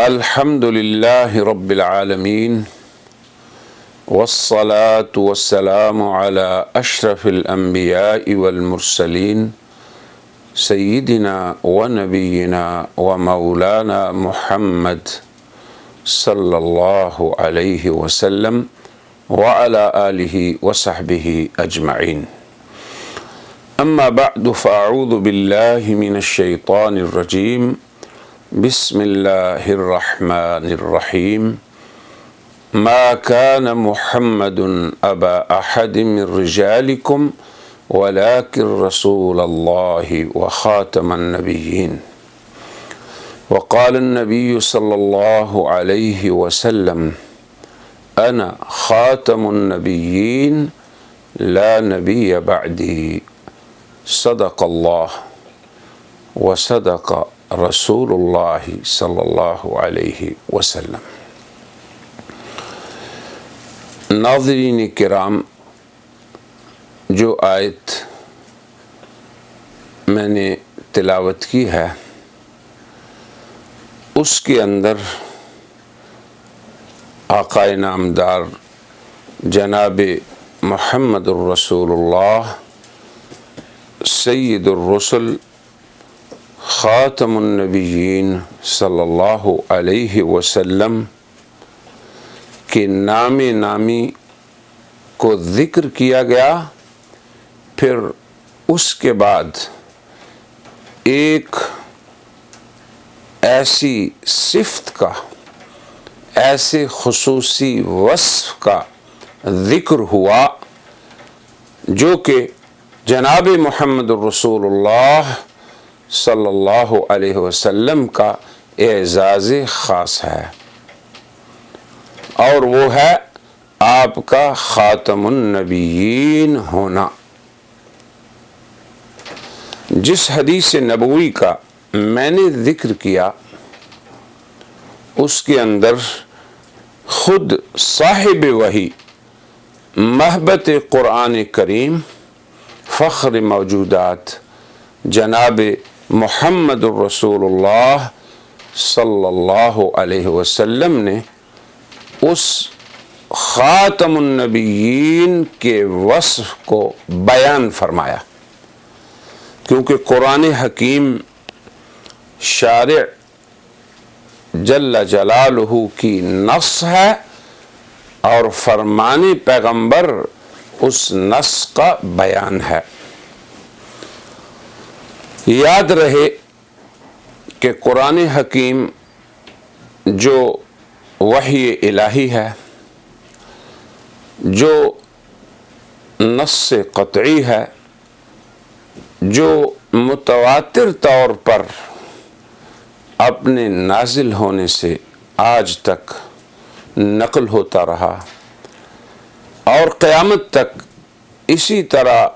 الحمد للہ رب العالمین والصلاة والسلام على اشرف الانبیاء والمرسلین سیدنا و نبینا و مولانا محمد صلی اللہ علیہ وسلم وعلى آلہ وصحبہ اجمعین. اما بعد فاعوذ باللہ من الشیطان الرجیم. بسم اللہ الرحمن الرحیم. ما كان محمد ابا احد من رجالكم ولكن رسول الله وخاتم النبيين. وقال النبي صلى الله عليه وسلم انا خاتم النبيين لا نبي بعدي. صدق الله وصدق رسول اللہ صلی اللہ علیہ وسلم. ناظرین کرام، جو آیت میں نے تلاوت کی ہے اس کے اندر آقا نامدار جناب محمد الرسول اللہ سید الرسل خاتم النبیین صلی اللہ علیہ وسلم کے نام نامی کو ذکر کیا گیا. پھر اس کے بعد ایک ایسی صفت کا، ایسے خصوصی وصف کا ذکر ہوا جو کہ جناب محمد الرسول اللہ صلی اللہ علیہ وسلم کا اعزاز خاص ہے، اور وہ ہے آپ کا خاتم النبیین ہونا. جس حدیث نبوی کا میں نے ذکر کیا اس کے اندر خود صاحب وحی، محبت قرآن کریم، فخر موجودات جناب محمد الرسول اللہ صلی اللہ علیہ وسلم نے اس خاتم النبیین کے وصف کو بیان فرمایا، کیونکہ قرآن حکیم شارع جل جلالہ کی نص ہے اور فرمان پیغمبر اس نص کا بیان ہے. یاد رہے کہ قرآن حکیم جو وحی الہی ہے، جو نص قطعی ہے، جو متواتر طور پر اپنے نازل ہونے سے آج تک نقل ہوتا رہا اور قیامت تک اسی طرح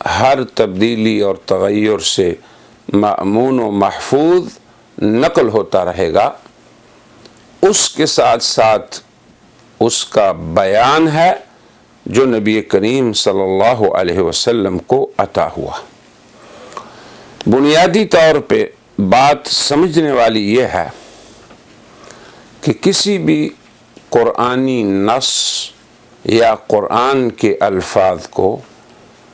ہر تبدیلی اور تغیر سے مأمون و محفوظ نقل ہوتا رہے گا، اس کے ساتھ ساتھ اس کا بیان ہے جو نبی کریم صلی اللہ علیہ وسلم کو عطا ہوا. بنیادی طور پہ بات سمجھنے والی یہ ہے کہ کسی بھی قرآنی نص یا قرآن کے الفاظ کو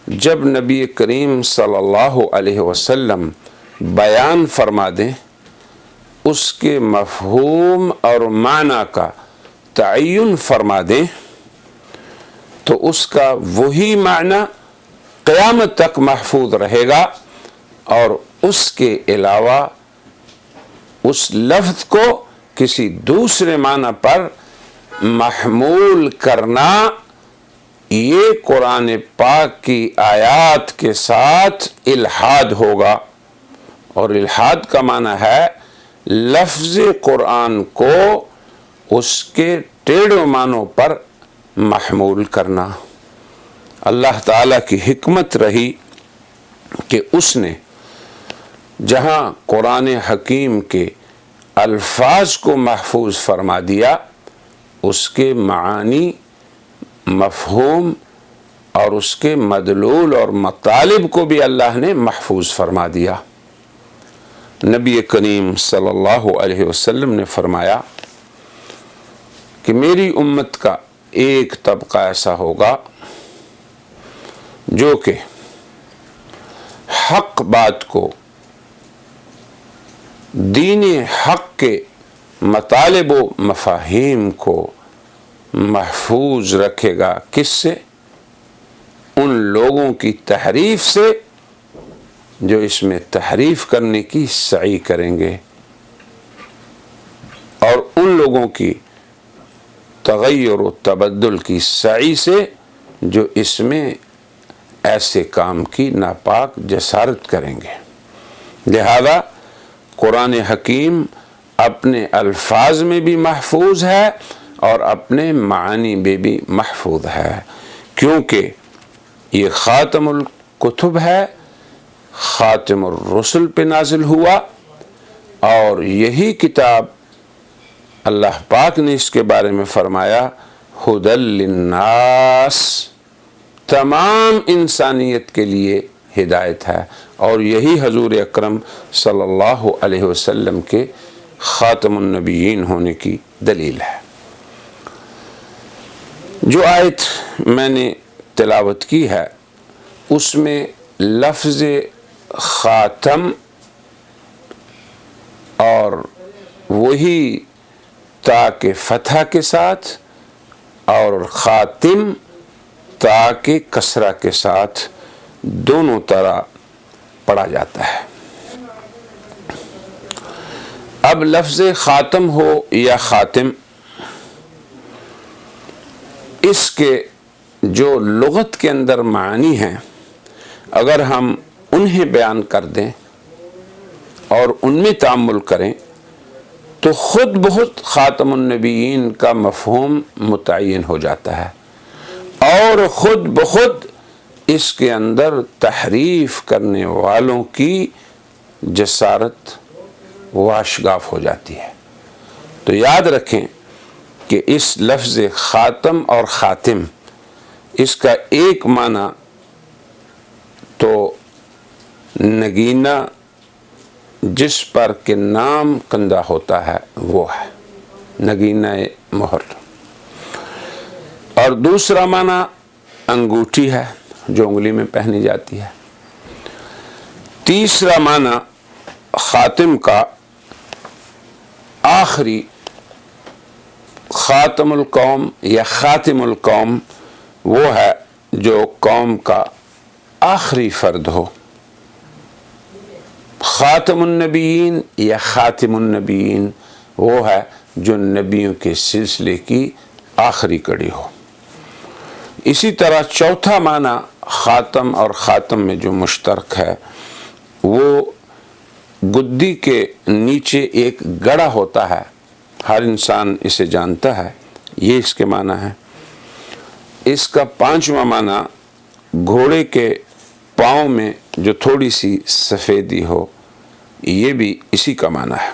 جب نبی کریم صلی اللہ علیہ وسلم بیان فرما دیں، اس کے مفہوم اور معنی کا تعین فرما دیں، تو اس کا وہی معنی قیامت تک محفوظ رہے گا، اور اس کے علاوہ اس لفظ کو کسی دوسرے معنی پر محمول کرنا یہ قرآن پاک کی آیات کے ساتھ الحاد ہوگا، اور الحاد کا معنی ہے لفظ قرآن کو اس کے ٹیڑھے معنوں پر محمول کرنا۔ اللہ تعالیٰ کی حکمت رہی کہ اس نے جہاں قرآن حکیم کے الفاظ کو محفوظ فرما دیا، اس کے معانی، مفہوم اور اس کے مدلول اور مطالب کو بھی اللہ نے محفوظ فرما دیا۔ نبی کریم صلی اللہ علیہ وسلم نے فرمایا کہ میری امت کا ایک طبقہ ایسا ہوگا جو کہ حق بات کو، دین حق کے مطالب و مفاہیم کو محفوظ رکھے گا۔ کس سے؟ ان لوگوں کی تحریف سے جو اس میں تحریف کرنے کی سعی کریں گے، اور ان لوگوں کی تغیر و تبدل کی سعی سے جو اس میں ایسے کام کی ناپاک جسارت کریں گے۔ لہذا قرآن حکیم اپنے الفاظ میں بھی محفوظ ہے اور اپنے معانی میں بھی محفوظ ہے، کیونکہ یہ خاتم الکتب ہے، خاتم الرسل پہ نازل ہوا، اور یہی کتاب اللہ پاک نے اس کے بارے میں فرمایا ھدی للناس، تمام انسانیت کے لیے ہدایت ہے، اور یہی حضور اکرم صلی اللہ علیہ وسلم کے خاتم النبیین ہونے کی دلیل ہے۔ جو آیت میں نے تلاوت کی ہے اس میں لفظ خاتم اور وہی تا کے فتح کے ساتھ اور خاتم تا کے کسرہ کے ساتھ دونوں طرح پڑھا جاتا ہے۔ اب لفظ خاتم ہو یا خاتم، اس کے جو لغت کے اندر معانی ہیں اگر ہم انہیں بیان کر دیں اور ان میں تأمل کریں تو خود بخود خاتم النبیین کا مفہوم متعین ہو جاتا ہے، اور خود بخود اس کے اندر تحریف کرنے والوں کی جسارت واشگاف ہو جاتی ہے۔ تو یاد رکھیں کہ اس لفظ خاتم اور خاتم، اس کا ایک معنی تو نگینہ جس پر کہ نام کندہ ہوتا ہے وہ ہے نگینہ مہر، اور دوسرا معنی انگوٹھی ہے جو انگلی میں پہنی جاتی ہے۔ تیسرا معنی خاتم کا آخری، خاتم القوم یا خاتم القوم وہ ہے جو قوم کا آخری فرد ہو۔ خاتم النبیین یا خاتم النبیین وہ ہے جو نبیوں کے سلسلے کی آخری کڑی ہو۔ اسی طرح چوتھا معنی خاتم اور خاتم میں جو مشترک ہے وہ گدی کے نیچے ایک گڑھا ہوتا ہے، ہر انسان اسے جانتا ہے، یہ اس کے معنی ہے۔ اس کا پانچواں معنی گھوڑے کے پاؤں میں جو تھوڑی سی سفیدی ہو، یہ بھی اسی کا معنی ہے۔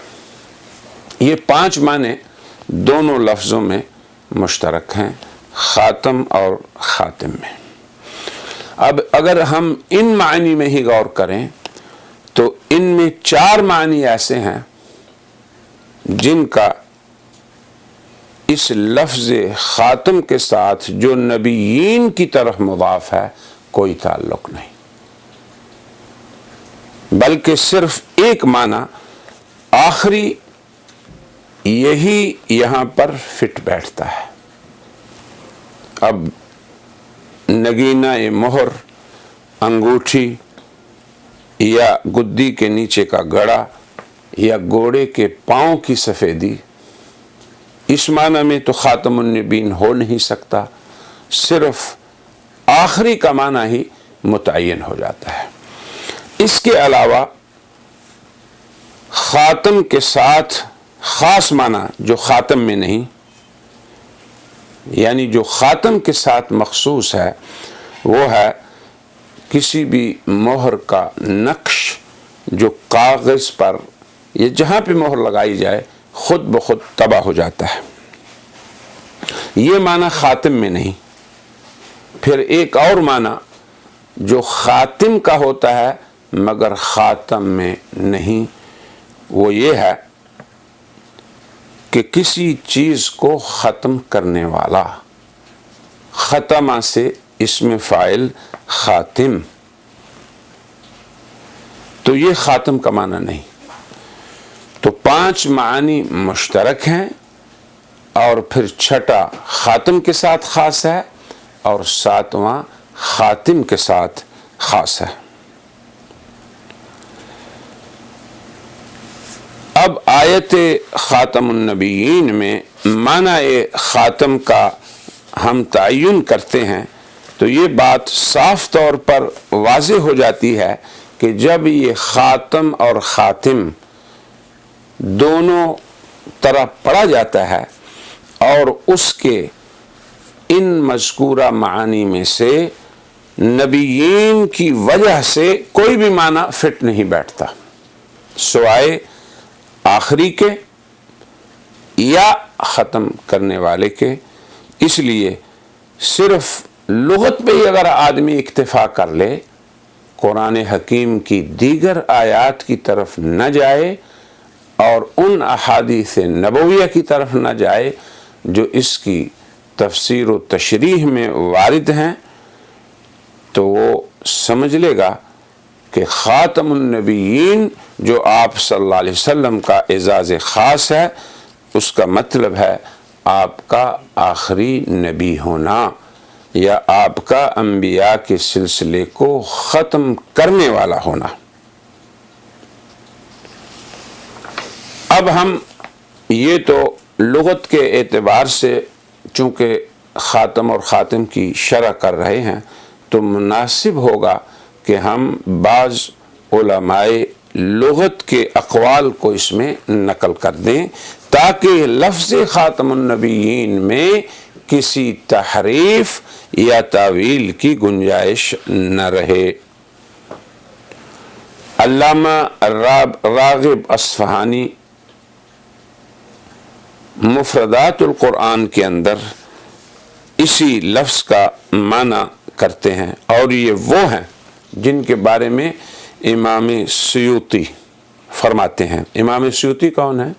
یہ پانچ معنی دونوں لفظوں میں مشترک ہیں، خاتم اور خاتم میں۔ اب اگر ہم ان معنی میں ہی غور کریں تو ان میں چار معنی ایسے ہیں جن کا اس لفظ خاتم کے ساتھ جو نبیین کی طرف مضاف ہے کوئی تعلق نہیں، بلکہ صرف ایک معنی آخری یہی یہاں پر فٹ بیٹھتا ہے۔ اب نگینہ مہر، انگوٹھی یا گدی کے نیچے کا گڑھا یا گھوڑے کے پاؤں کی سفیدی، اس معنی میں تو خاتم النبیین ہو نہیں سکتا، صرف آخری کا معنی ہی متعین ہو جاتا ہے۔ اس کے علاوہ خاتم کے ساتھ خاص معنی جو خاتم میں نہیں، یعنی جو خاتم کے ساتھ مخصوص ہے وہ ہے کسی بھی مہر کا نقش جو کاغذ پر یا جہاں پہ مہر لگائی جائے خود بخود تباہ ہو جاتا ہے، یہ معنی خاتم میں نہیں۔ پھر ایک اور معنی جو خاتم کا ہوتا ہے مگر خاتم میں نہیں، وہ یہ ہے کہ کسی چیز کو ختم کرنے والا، ختمہ سے اسم فاعل خاتم، تو یہ خاتم کا معنی نہیں۔ تو 5 معانی مشترک ہیں، اور پھر چھٹا خاتم کے ساتھ خاص ہے اور 7واں خاتم کے ساتھ خاص ہے۔ اب آیت خاتم النبیین میں معنی خاتم کا ہم تعین کرتے ہیں تو یہ بات صاف طور پر واضح ہو جاتی ہے کہ جب یہ خاتم اور خاتم دونوں طرح پڑھا جاتا ہے اور اس کے ان مذکورہ معانی میں سے نبیین کی وجہ سے کوئی بھی معنی فٹ نہیں بیٹھتا سوائے آخری کے یا ختم کرنے والے کے۔ اس لیے صرف لغت پہ ہی اگر آدمی اکتفا کر لے، قرآن حکیم کی دیگر آیات کی طرف نہ جائے اور ان احادیث نبویہ کی طرف نہ جائے جو اس کی تفسیر و تشریح میں وارد ہیں، تو وہ سمجھ لے گا کہ خاتم النبیین جو آپ صلی اللہ علیہ وسلم کا اعزاز خاص ہے، اس کا مطلب ہے آپ کا آخری نبی ہونا یا آپ کا انبیاء کے سلسلے کو ختم کرنے والا ہونا۔ اب ہم یہ تو لغت کے اعتبار سے چونکہ خاتم اور خاتم کی شرح کر رہے ہیں تو مناسب ہوگا کہ ہم بعض علماء لغت کے اقوال کو اس میں نقل کر دیں تاکہ لفظ خاتم النبیین میں کسی تحریف یا تعویل کی گنجائش نہ رہے۔ علامہ راغب اصفہانی مفردات القرآن کے اندر اسی لفظ کا معنی کرتے ہیں، اور یہ وہ ہیں جن کے بارے میں امام سیوطی فرماتے ہیں۔ امام سیوطی کون ہے؟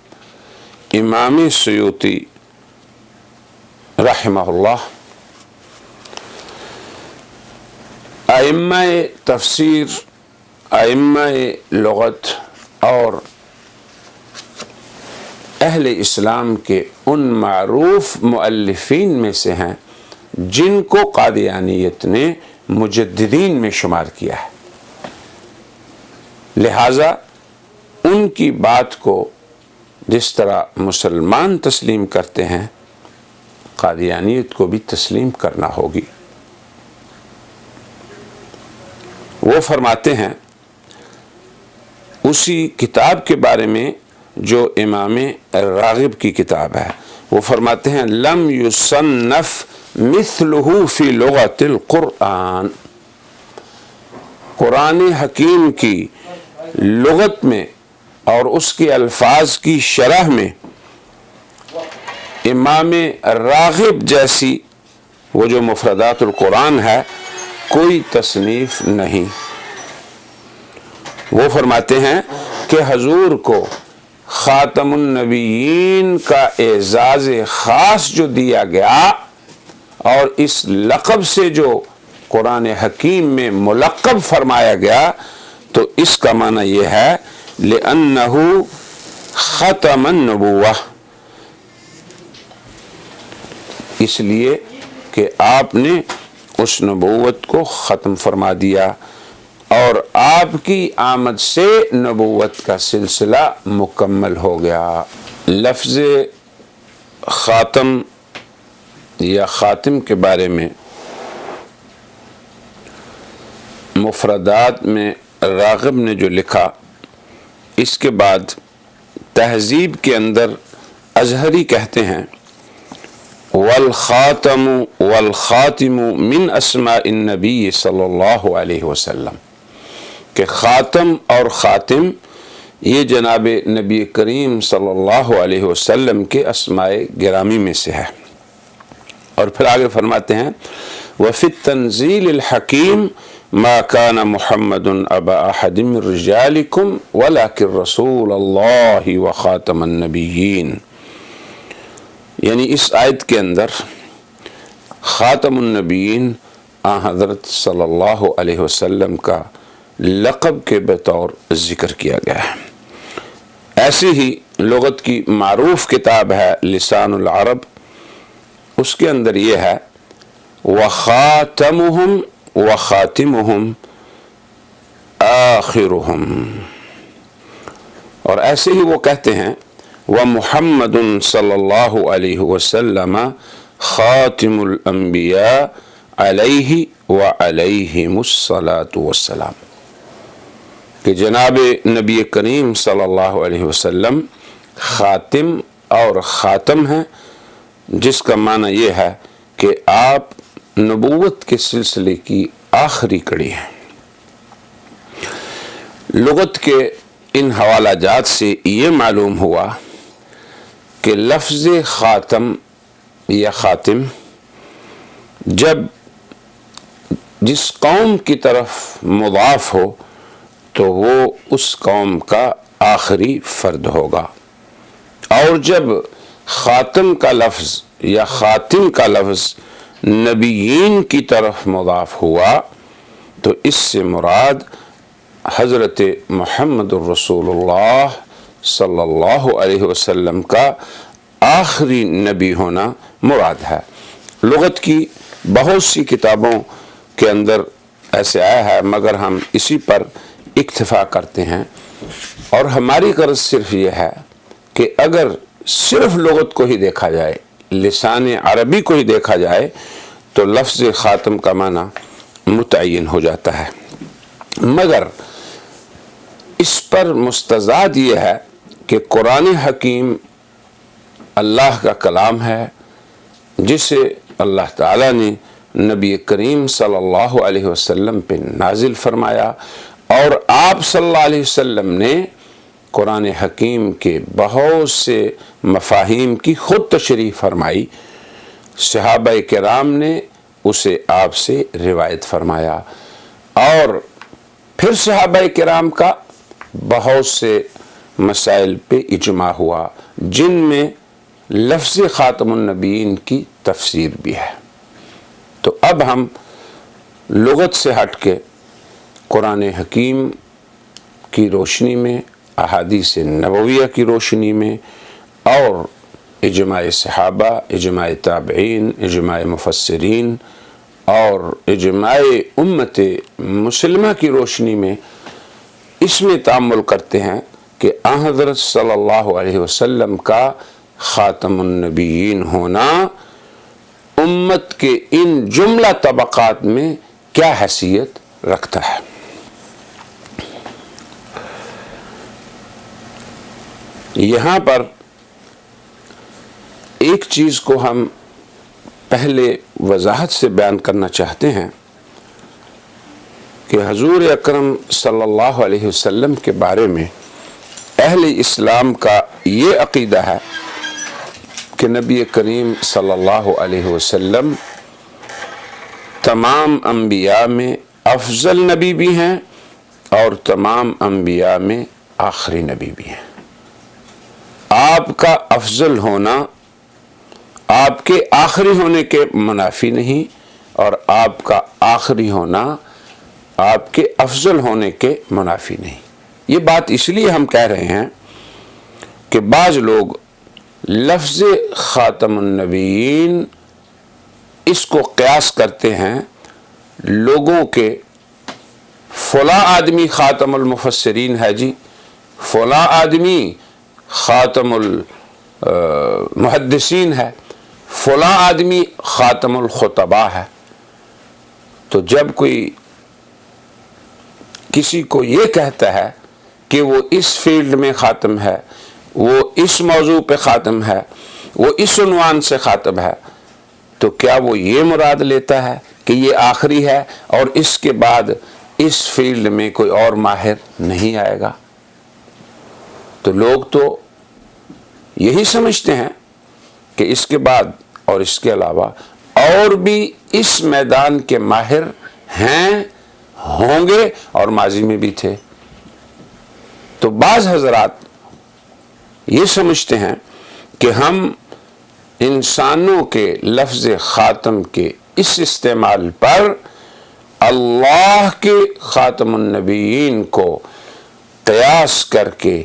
امام سیوطی رحمہ اللہ ائمہ تفسیر، ائمہ لغت اور اہل اسلام کے ان معروف مؤلفین میں سے ہیں جن کو قادیانیت نے مجددین میں شمار کیا ہے، لہذا ان کی بات کو جس طرح مسلمان تسلیم کرتے ہیں قادیانیت کو بھی تسلیم کرنا ہوگی۔ وہ فرماتے ہیں اسی کتاب کے بارے میں جو امام راغب کی کتاب ہے، وہ فرماتے ہیں لم یصنف مثلہ فی لغت القرآن، قرآن حکیم کی لغت میں اور اس کے الفاظ کی شرح میں امام راغب جیسی وہ جو مفردات القرآن ہے کوئی تصنیف نہیں۔ وہ فرماتے ہیں کہ حضور کو خاتم النبیین کا اعزاز خاص جو دیا گیا اور اس لقب سے جو قرآن حکیم میں ملقب فرمایا گیا تو اس کا معنی یہ ہے لأنہ ختم النبوہ، اس لیے کہ آپ نے اس نبوت کو ختم فرما دیا اور آپ کی آمد سے نبوت کا سلسلہ مکمل ہو گیا۔ لفظ خاتم یا خاتم کے بارے میں مفردات میں راغب نے جو لکھا، اس کے بعد تہذیب کے اندر ازہری کہتے ہیں والخاتم والخاتم من اسماء النبی صلی اللہ علیہ وسلم، کہ خاتم اور خاتم یہ جناب نبی کریم صلی اللہ علیہ وسلم کے اسماء گرامی میں سے ہے۔ اور پھر آگے فرماتے ہیں وفی التنزیل الحکیم ما کان محمد ابا احد من رجالکم ولکن رسول اللہ وخاتم النبیین، یعنی اس آیت کے اندر خاتم النبیین حضرت صلی اللہ علیہ وسلم کا لقب کے بطور ذکر کیا گیا ہے۔ ایسی ہی لغت کی معروف کتاب ہے لسان العرب، اس کے اندر یہ ہے وخاتمہم وخاتمہم آخرہم، اور ایسے ہی وہ کہتے ہیں ومحمد صلی اللہ علیہ وسلم خاتم الانبیاء علیہ وعلیہم الصلاۃ والسلام، کہ جناب نبی کریم صلی اللہ علیہ وسلم خاتم اور خاتم ہیں، جس کا معنی یہ ہے کہ آپ نبوت کے سلسلے کی آخری کڑی ہیں۔ لغت کے ان حوالہ جات سے یہ معلوم ہوا کہ لفظ خاتم یا خاتم جب جس قوم کی طرف مضاف ہو تو وہ اس قوم کا آخری فرد ہوگا، اور جب خاتم کا لفظ یا خاتم کا لفظ نبیین کی طرف مضاف ہوا تو اس سے مراد حضرت محمد الرسول اللہ صلی اللہ علیہ وسلم کا آخری نبی ہونا مراد ہے۔ لغت کی بہت سی کتابوں کے اندر ایسے آیا ہے، مگر ہم اسی پر اکتفا کرتے ہیں، اور ہماری غرض صرف یہ ہے کہ اگر صرف لغت کو ہی دیکھا جائے، لسان عربی کو ہی دیکھا جائے، تو لفظ خاتم کا معنی متعین ہو جاتا ہے، مگر اس پر مستزاد یہ ہے کہ قرآن حکیم اللہ کا کلام ہے، جسے اللہ تعالیٰ نے نبی کریم صلی اللہ علیہ وسلم پہ نازل فرمایا، اور آپ صلی اللہ علیہ وسلم نے قرآن حکیم کے بہت سے مفاہیم کی خود تشریح فرمائی، صحابہ کرام نے اسے آپ سے روایت فرمایا، اور پھر صحابہ کرام کا بہت سے مسائل پہ اجماع ہوا، جن میں لفظ خاتم النبیین کی تفسیر بھی ہے۔ تو اب ہم لغت سے ہٹ کے قرآن حکیم کی روشنی میں، احادیث نبویہ کی روشنی میں، اور اجماع صحابہ، اجماع تابعین، اجماع مفسرین اور اجماع امت مسلمہ کی روشنی میں اس میں تأمل کرتے ہیں کہ حضرت صلی اللہ علیہ وسلم کا خاتم النبیین ہونا امت کے ان جملہ طبقات میں کیا حیثیت رکھتا ہے۔ یہاں پر ایک چیز کو ہم پہلے وضاحت سے بیان کرنا چاہتے ہیں کہ حضور اکرم صلی اللہ علیہ وسلم کے بارے میں اہل اسلام کا یہ عقیدہ ہے کہ نبی کریم صلی اللہ علیہ وسلم تمام انبیاء میں افضل نبی بھی ہیں اور تمام انبیاء میں آخری نبی بھی ہیں۔ آپ کا افضل ہونا آپ کے آخری ہونے کے منافی نہیں، اور آپ کا آخری ہونا آپ کے افضل ہونے کے منافی نہیں۔ یہ بات اس لیے ہم کہہ رہے ہیں کہ بعض لوگ لفظ خاتم النبیین اس کو قیاس کرتے ہیں لوگوں کے، فلاں آدمی خاتم المفسرین ہے جی، فلاں آدمی خاتم المحدثین ہے، فلاں آدمی خاتم الخطباء ہے۔ تو جب کوئی کسی کو یہ کہتا ہے کہ وہ اس فیلڈ میں خاتم ہے، وہ اس موضوع پہ خاتم ہے، وہ اس عنوان سے خاتم ہے، تو کیا وہ یہ مراد لیتا ہے کہ یہ آخری ہے اور اس کے بعد اس فیلڈ میں کوئی اور ماہر نہیں آئے گا؟ تو لوگ تو یہی سمجھتے ہیں کہ اس کے بعد اور اس کے علاوہ اور بھی اس میدان کے ماہر ہیں، ہوں گے اور ماضی میں بھی تھے۔ تو بعض حضرات یہ سمجھتے ہیں کہ ہم انسانوں کے لفظ خاتم کے اس استعمال پر اللہ کے خاتم النبیین کو قیاس کر کے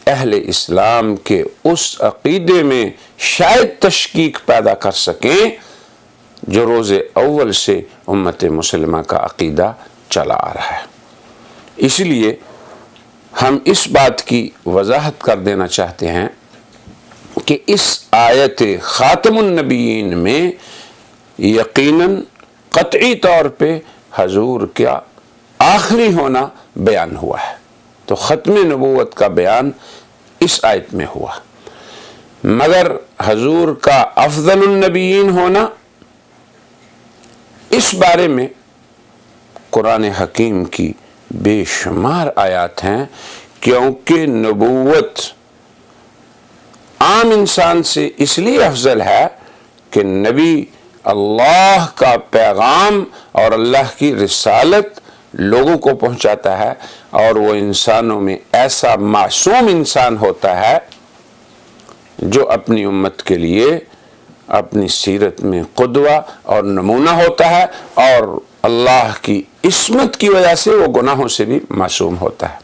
اہل اسلام کے اس عقیدے میں شاید تشکیک پیدا کر سکیں جو روز اول سے امت مسلمہ کا عقیدہ چلا آ رہا ہے۔ اس لیے ہم اس بات کی وضاحت کر دینا چاہتے ہیں کہ اس آیت خاتم النبیین میں یقیناً قطعی طور پہ حضور کا آخری ہونا بیان ہوا ہے۔ تو ختم نبوت کا بیان اس آیت میں ہوا، مگر حضور کا افضل النبیین ہونا اس بارے میں قرآن حکیم کی بے شمار آیات ہیں، کیونکہ نبوت عام انسان سے اس لیے افضل ہے کہ نبی اللہ کا پیغام اور اللہ کی رسالت لوگوں کو پہنچاتا ہے، اور وہ انسانوں میں ایسا معصوم انسان ہوتا ہے جو اپنی امت کے لیے اپنی سیرت میں قدوہ اور نمونہ ہوتا ہے، اور اللہ کی عصمت کی وجہ سے وہ گناہوں سے بھی معصوم ہوتا ہے۔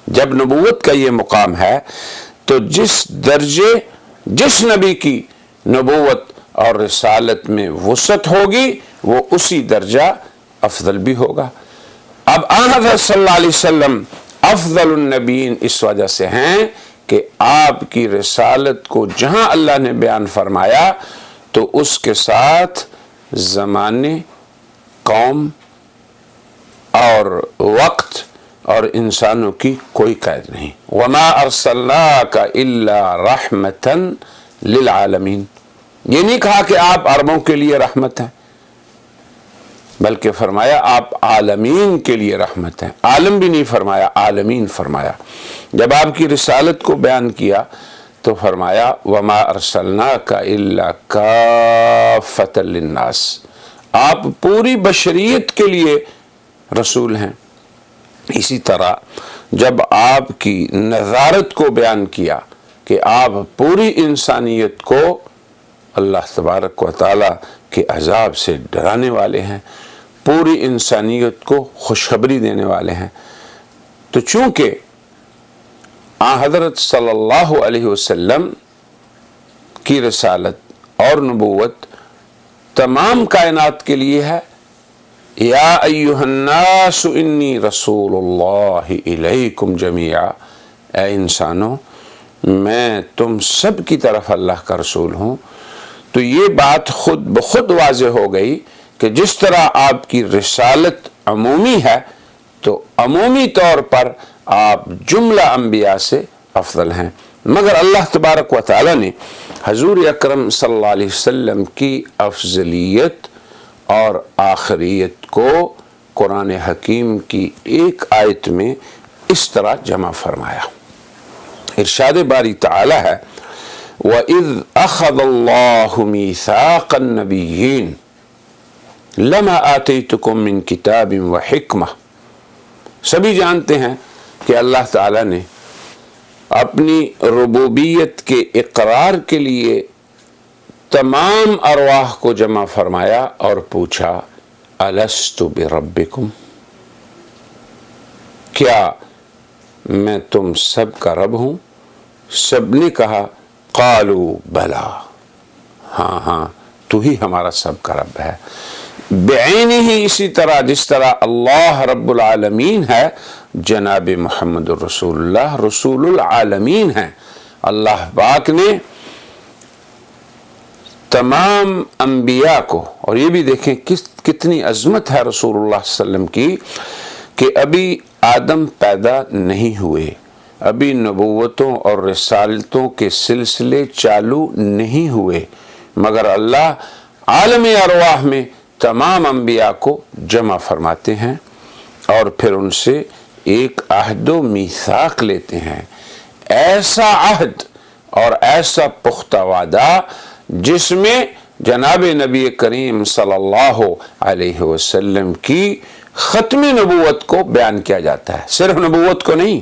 جب نبوت کا یہ مقام ہے تو جس درجے جس نبی کی نبوت اور رسالت میں وسعت ہوگی وہ اسی درجہ افضل بھی ہوگا۔ اب آن حضرت صلی اللہ علیہ وسلم افضل النبیین اس وجہ سے ہیں کہ آپ کی رسالت کو جہاں اللہ نے بیان فرمایا تو اس کے ساتھ زمانے، قوم اور وقت اور انسانوں کی کوئی قید نہیں۔ وَمَا أَرْسَلْنَاكَ إِلَّا رَحْمَةً لِلْعَالَمِينَ، یہ نہیں کہا کہ آپ عربوں کے لیے رحمت ہیں، بلکہ فرمایا آپ عالمین کے لیے رحمت ہیں۔ عالم بھی نہیں فرمایا، عالمین فرمایا۔ جب آپ کی رسالت کو بیان کیا تو فرمایا وَمَا أَرْسَلْنَاكَ إِلَّا كَافَّةً لِلنَّاسِ، آپ پوری بشریت کے لیے رسول ہیں۔ اسی طرح جب آپ کی نظارت کو بیان کیا کہ آپ پوری انسانیت کو اللہ تبارک و تعالیٰ کے عذاب سے ڈرانے والے ہیں، پوری انسانیت کو خوشخبری دینے والے ہیں، تو چونکہ حضرت صلی اللہ علیہ وسلم کی رسالت اور نبوت تمام کائنات کے لیے ہے، یا ایہا الناس انی رسول اللہ الیکم جمیعا، اے انسانوں میں تم سب کی طرف اللہ کا رسول ہوں، تو یہ بات خود بخود واضح ہو گئی کہ جس طرح آپ کی رسالت عمومی ہے تو عمومی طور پر آپ جملہ انبیاء سے افضل ہیں، مگر اللہ تبارک و تعالی نے حضور اکرم صلی اللہ علیہ وسلم کی افضلیت اور آخریت کو قرآن حکیم کی ایک آیت میں اس طرح جمع فرمایا۔ ارشاد باری تعالی ہے وَإِذْ أَخَذَ اللَّهُ مِيثَاقَ النَّبِيِّينَ لَمَا آتَيْتُكُم مِّن كِتَابٍ وَحِكْمَةٍ، سبھی جانتے ہیں کہ اللہ تعالیٰ نے اپنی ربوبیت کے اقرار کے لیے تمام ارواح کو جمع فرمایا اور پوچھا الست بربکم، کیا میں تم سب کا رب ہوں؟ سب نے کہا قالوا بلا، ہاں ہاں تو ہی ہمارا سب کا رب ہے۔ بعینہ ہی، اسی طرح جس طرح اللہ رب العالمین ہے، جناب محمد رسول اللہ رسول العالمین ہیں۔ اللہ پاک نے تمام انبیاء کو، اور یہ بھی دیکھیں کتنی عظمت ہے رسول اللہ صلی اللہ علیہ وسلم کی، کہ ابھی آدم پیدا نہیں ہوئے، ابھی نبوتوں اور رسالتوں کے سلسلے چالو نہیں ہوئے، مگر اللہ عالم ارواح میں تمام انبیاء کو جمع فرماتے ہیں اور پھر ان سے ایک عہد و میثاق لیتے ہیں، ایسا عہد اور ایسا پختہ وعدہ جس میں جناب نبی کریم صلی اللہ علیہ وسلم کی ختمی نبوت کو بیان کیا جاتا ہے، صرف نبوت کو نہیں،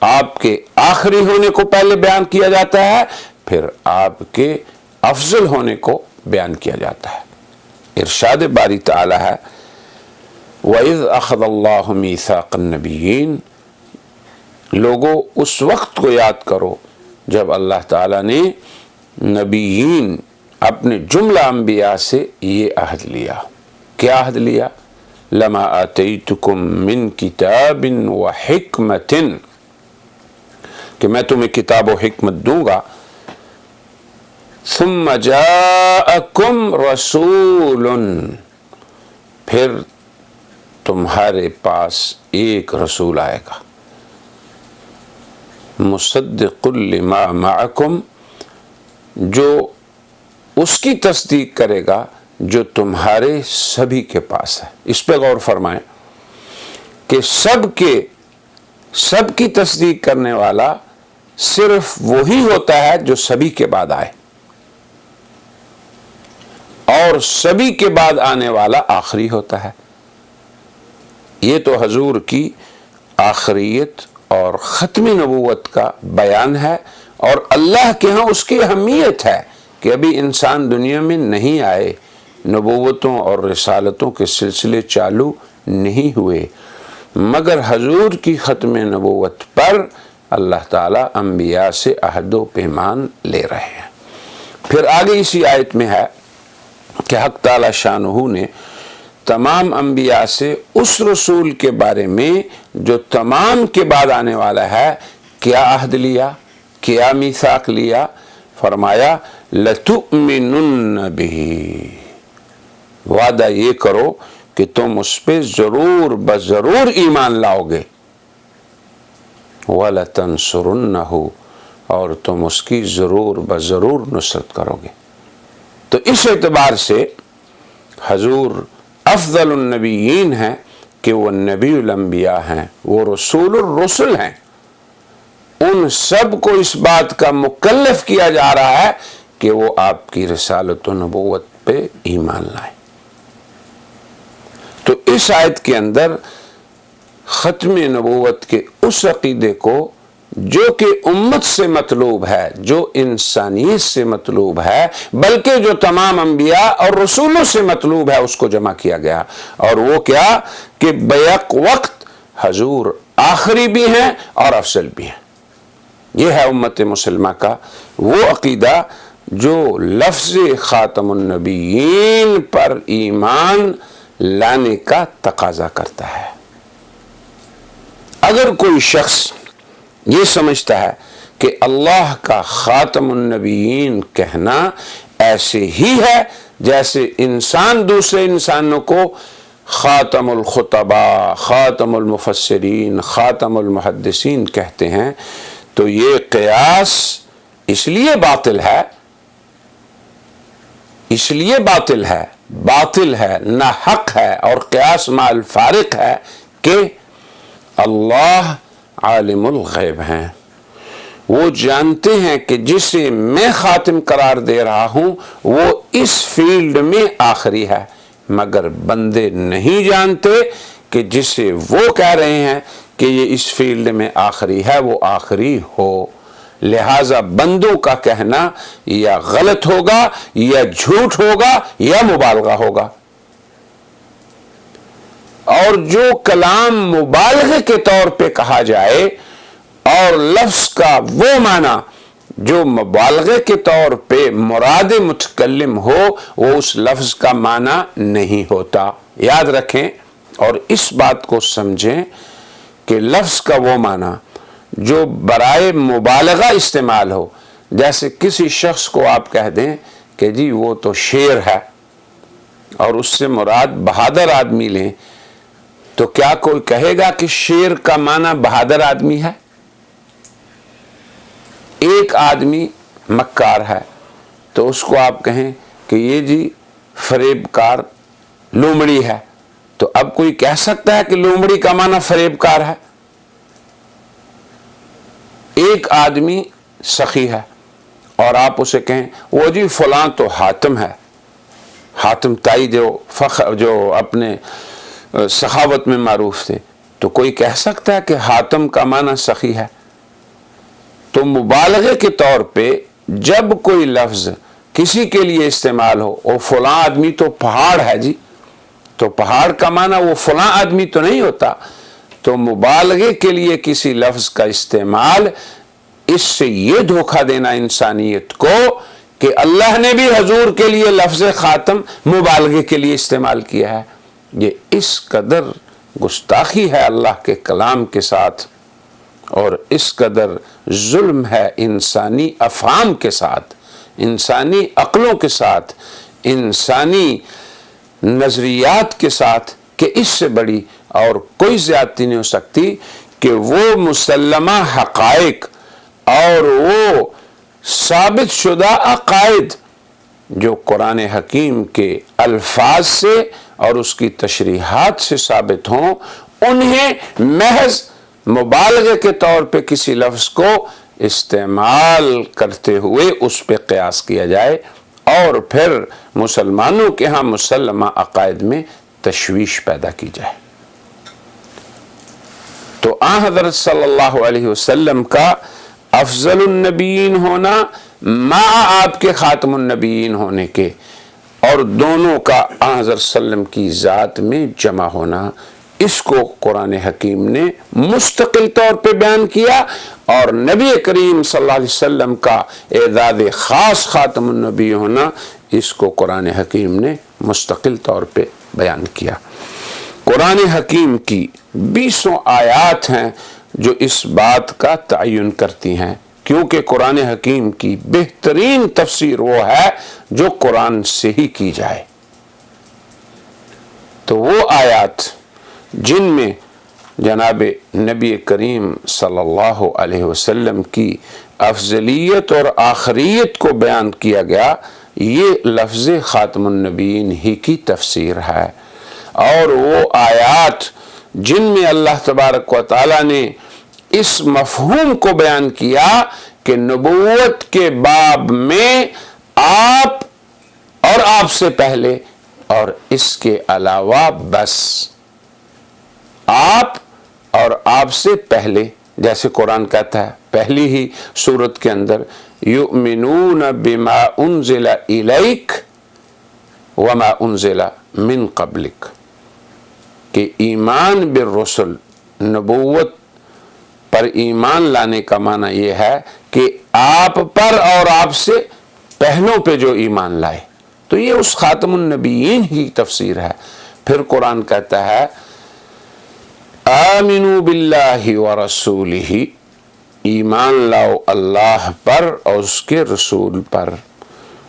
آپ کے آخری ہونے کو پہلے بیان کیا جاتا ہے، پھر آپ کے افضل ہونے کو بیان کیا جاتا ہے۔ ارشاد باری تعالی ہے وَإِذْ أَخَذَ اللَّهُ مِيثَاقَ النَّبِيِّينَ، لوگوں اس وقت کو یاد کرو جب اللہ تعالیٰ نے نبیین اپنے جملہ انبیاء سے یہ عہد لیا۔ کیا عہد لیا؟ لَمَا آتَيْتُكُم مِّن كِتَابٍ وَحِكْمَةٍ، کہ میں تمہیں کتاب و حکمت دوں گا، ثُمَّ جَاءَكُمْ رَسُولٌ، پھر تمہارے پاس ایک رسول آئے گا، مصدق لما معکم، جو اس کی تصدیق کرے گا جو تمہارے سبھی کے پاس ہے۔ اس پہ غور فرمائیں کہ سب کی تصدیق کرنے والا صرف وہی ہوتا ہے جو سبھی کے بعد آئے، اور سبھی کے بعد آنے والا آخری ہوتا ہے۔ یہ تو حضور کی آخریت اور ختمی نبوت کا بیان ہے، اور اللہ کے ہاں اس کی اہمیت ہے کہ ابھی انسان دنیا میں نہیں آئے، نبوتوں اور رسالتوں کے سلسلے چالو نہیں ہوئے، مگر حضور کی ختم نبوت پر اللہ تعالیٰ انبیاء سے عہد و پیمان لے رہے ہیں۔ پھر آگے اسی آیت میں ہے کہ حق تعالیٰ شانہ نے تمام انبیاء سے اس رسول کے بارے میں جو تمام کے بعد آنے والا ہے کیا عہد لیا، کیا میثاق لیا؟ فرمایا لَتُؤْمِنُنَّ بِهِ، وعدہ یہ کرو کہ تم اس پہ ضرور بضرور ایمان لاؤ گے، وَلَتَنْصُرُنَّهُ، اور تم اس کی ضرور بضرور نصرت کرو گے۔ تو اس اعتبار سے حضور افضل النبیین ہیں کہ وہ نبی الانبیاء ہیں، وہ رسول الرسل ہیں، ان سب کو اس بات کا مکلف کیا جا رہا ہے کہ وہ آپ کی رسالت و نبوت پہ ایمان لائیں۔ تو اس آیت کے اندر ختم نبوت کے اس عقیدے کو جو کہ امت سے مطلوب ہے، جو انسانیت سے مطلوب ہے، بلکہ جو تمام انبیاء اور رسولوں سے مطلوب ہے، اس کو جمع کیا گیا، اور وہ کیا کہ بیک وقت حضور آخری بھی ہیں اور افضل بھی ہیں۔ یہ ہے امت مسلمہ کا وہ عقیدہ جو لفظ خاتم النبیین پر ایمان لانے کا تقاضا کرتا ہے۔ اگر کوئی شخص یہ سمجھتا ہے کہ اللہ کا خاتم النبیین کہنا ایسے ہی ہے جیسے انسان دوسرے انسانوں کو خاتم الخطباء، خاتم المفسرین، خاتم المحدثین کہتے ہیں، تو یہ قیاس اس لیے باطل ہے، باطل ہے، ناحق ہے، اور قیاس مع الفارق ہے کہ اللہ عالم الغیب ہیں، وہ جانتے ہیں کہ جسے میں خاتم قرار دے رہا ہوں وہ اس فیلڈ میں آخری ہے، مگر بندے نہیں جانتے کہ جسے وہ کہہ رہے ہیں کہ یہ اس فیلڈ میں آخری ہے وہ آخری ہو، لہذا بندوں کا کہنا یا غلط ہوگا یا جھوٹ ہوگا یا مبالغہ ہوگا، اور جو کلام مبالغے کے طور پہ کہا جائے اور لفظ کا وہ معنی جو مبالغے کے طور پہ مراد متکلم ہو وہ اس لفظ کا معنی نہیں ہوتا۔ یاد رکھیں اور اس بات کو سمجھیں کہ لفظ کا وہ معنی جو برائے مبالغہ استعمال ہو، جیسے کسی شخص کو آپ کہہ دیں کہ جی وہ تو شیر ہے، اور اس سے مراد بہادر آدمی لیں، تو کیا کوئی کہے گا کہ شیر کا معنی بہادر آدمی ہے؟ ایک آدمی مکار ہے تو اس کو آپ کہیں کہ یہ جی فریب کار لومڑی ہے، تو اب کوئی کہہ سکتا ہے کہ لومڑی کا معنی فریب کار ہے؟ ایک آدمی سخی ہے اور آپ اسے کہیں وہ جی فلاں تو حاتم ہے، حاتم تائی جو اپنے سخاوت میں معروف تھے، تو کوئی کہہ سکتا ہے کہ حاتم کا معنی سخی ہے؟ تو مبالغے کے طور پہ جب کوئی لفظ کسی کے لیے استعمال ہو، وہ فلاں آدمی تو پہاڑ ہے جی، تو پہاڑ کا معنی وہ فلاں آدمی تو نہیں ہوتا۔ تو مبالغے کے لیے کسی لفظ کا استعمال، اس سے یہ دھوکہ دینا انسانیت کو کہ اللہ نے بھی حضور کے لیے لفظ خاتم مبالغے کے لیے استعمال کیا ہے، یہ اس قدر گستاخی ہے اللہ کے کلام کے ساتھ، اور اس قدر ظلم ہے انسانی افہام کے ساتھ، انسانی عقلوں کے ساتھ، انسانی نظریات کے ساتھ، کہ اس سے بڑی اور کوئی زیادتی نہیں ہو سکتی کہ وہ مسلمہ حقائق اور وہ ثابت شدہ عقائد جو قرآن حکیم کے الفاظ سے اور اس کی تشریحات سے ثابت ہوں، انہیں محض مبالغے کے طور پہ کسی لفظ کو استعمال کرتے ہوئے اس پہ قیاس کیا جائے، اور پھر مسلمانوں کے ہاں مسلمہ عقائد میں تشویش پیدا کی جائے۔ تو آن حضرت صلی اللہ علیہ وسلم کا افضل النبیین ہونا مع آپ کے خاتم النبیین ہونے کے، اور دونوں کا آن حضرت صلی اللہ علیہ وسلم کی ذات میں جمع ہونا، اس کو قرآن حکیم نے مستقل طور پہ بیان کیا، اور نبی کریم صلی اللہ علیہ وسلم کا اعداد خاص خاتم النبی ہونا، اس کو قرآن حکیم نے مستقل طور پہ بیان کیا۔ قرآن حکیم کی 20 آیات ہیں جو اس بات کا تعین کرتی ہیں، کیونکہ قرآن حکیم کی بہترین تفسیر وہ ہے جو قرآن سے ہی کی جائے۔ تو وہ آیات جن میں جناب نبی کریم صلی اللہ علیہ وسلم کی افضلیت اور آخریت کو بیان کیا گیا، یہ لفظ خاتم النبیین ہی کی تفسیر ہے۔ اور وہ آیات جن میں اللہ تبارک و تعالیٰ نے اس مفہوم کو بیان کیا کہ نبوت کے باب میں آپ اور آپ سے پہلے اور اس کے علاوہ بس، آپ اور آپ سے پہلے، جیسے قرآن کہتا ہے پہلی ہی سورت کے اندر یؤمنون بما انزل الیک وما انزل من قبلک، کہ ایمان بالرسل، نبوت پر ایمان لانے کا معنی یہ ہے کہ آپ پر اور آپ سے پہلوں پہ جو ایمان لائے، تو یہ اس خاتم النبیین ہی تفسیر ہے۔ پھر قرآن کہتا ہے آمنوا باللہ ورسولہ، ایمان لاؤ اللہ پر اور اس کے رسول پر،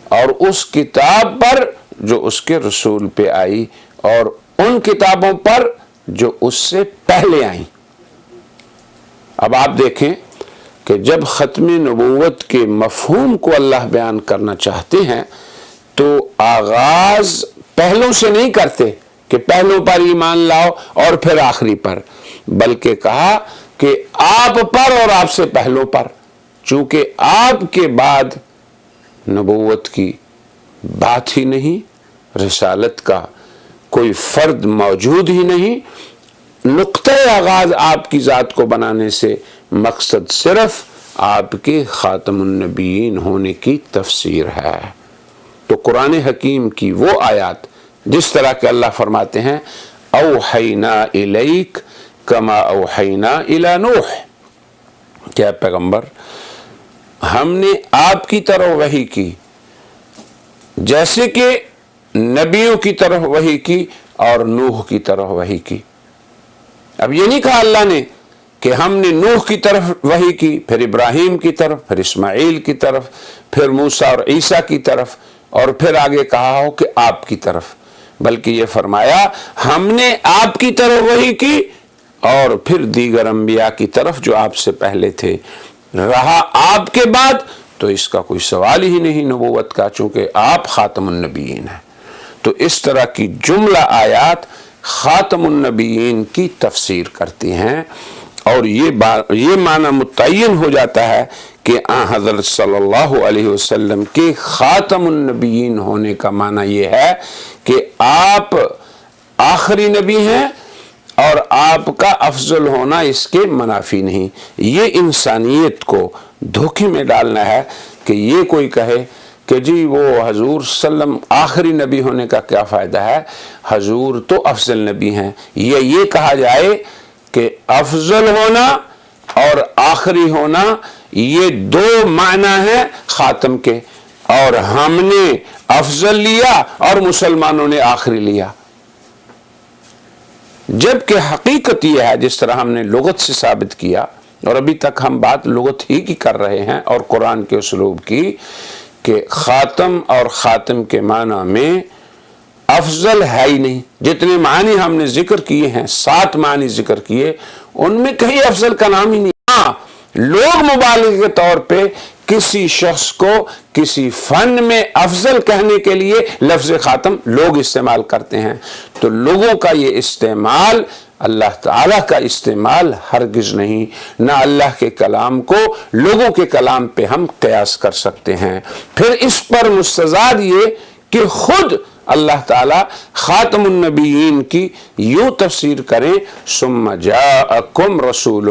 اور اس کتاب پر جو اس کے رسول پہ آئی، اور ان کتابوں پر جو اس سے پہلے آئیں۔ اب آپ دیکھیں کہ جب ختم نبوت کے مفہوم کو اللہ بیان کرنا چاہتے ہیں تو آغاز پہلوں سے نہیں کرتے کہ پہلوں پر ایمان لاؤ اور پھر آخری پر، بلکہ کہا کہ آپ پر اور آپ سے پہلوں پر، چونکہ آپ کے بعد نبوت کی بات ہی نہیں، رسالت کا کوئی فرد موجود ہی نہیں، نقطہ آغاز آپ کی ذات کو بنانے سے مقصد صرف آپ کے خاتم النبیین ہونے کی تفسیر ہے۔ تو قرآن حکیم کی وہ آیات جس طرح کہ اللہ فرماتے ہیں اوحینا الیک کما اوحینا الی نوح، کیا پیغمبر ہم نے آپ کی طرف وحی کی جیسے کہ نبیوں کی طرف وحی کی اور نوح کی طرف وحی کی۔ اب یہ نہیں کہا اللہ نے کہ ہم نے نوح کی طرف وحی کی، پھر ابراہیم کی طرف، پھر اسماعیل کی طرف، پھر موسیٰ اور عیسیٰ کی طرف، اور پھر آگے کہا ہو کہ آپ کی طرف، بلکہ یہ فرمایا ہم نے آپ کی طرف وحی کی اور پھر دیگر انبیاء کی طرف جو آپ سے پہلے تھے، رہا آپ کے بعد تو اس کا کوئی سوال ہی نہیں نبوت کا، چونکہ آپ خاتم النبیین ہیں۔ تو اس طرح کی جملہ آیات خاتم النبیین کی تفسیر کرتی ہیں، اور یہ معنی متعین ہو جاتا ہے کہ حضرت صلی اللہ علیہ وسلم کے خاتم النبیین ہونے کا معنی یہ ہے کہ آپ آخری نبی ہیں اور آپ کا افضل ہونا اس کے منافی نہیں۔ یہ انسانیت کو دھوکے میں ڈالنا ہے کہ یہ کوئی کہے کہ جی وہ حضور سلم آخری نبی ہونے کا کیا فائدہ ہے، حضور تو افضل نبی ہیں۔ یہ کہا جائے کہ افضل ہونا اور آخری ہونا یہ دو معنی ہیں خاتم کے، اور ہم نے افضل لیا اور مسلمانوں نے آخری لیا، جبکہ حقیقت یہ ہے جس طرح ہم نے لغت سے ثابت کیا، اور ابھی تک ہم بات لغت ہی کی کر رہے ہیں اور قرآن کے اسلوب کی، کہ خاتم اور خاتم کے معنی میں افضل ہے ہی نہیں۔ جتنے معنی ہم نے ذکر کیے ہیں، 7 معنی ذکر کیے، ان میں کہیں افضل کا نام ہی نہیں۔ ہاں، لوگ مبالغے کے طور پہ کسی شخص کو کسی فن میں افضل کہنے کے لیے لفظ خاتم لوگ استعمال کرتے ہیں، تو لوگوں کا یہ استعمال اللہ تعالیٰ کا استعمال ہرگز نہیں۔ نہ اللہ کے کلام کو لوگوں کے کلام پہ ہم قیاس کر سکتے ہیں۔ پھر اس پر مستزاد یہ کہ خود اللہ تعالیٰ خاتم النبیین کی یوں تفسیر کریں، ثم جاءکم رسول،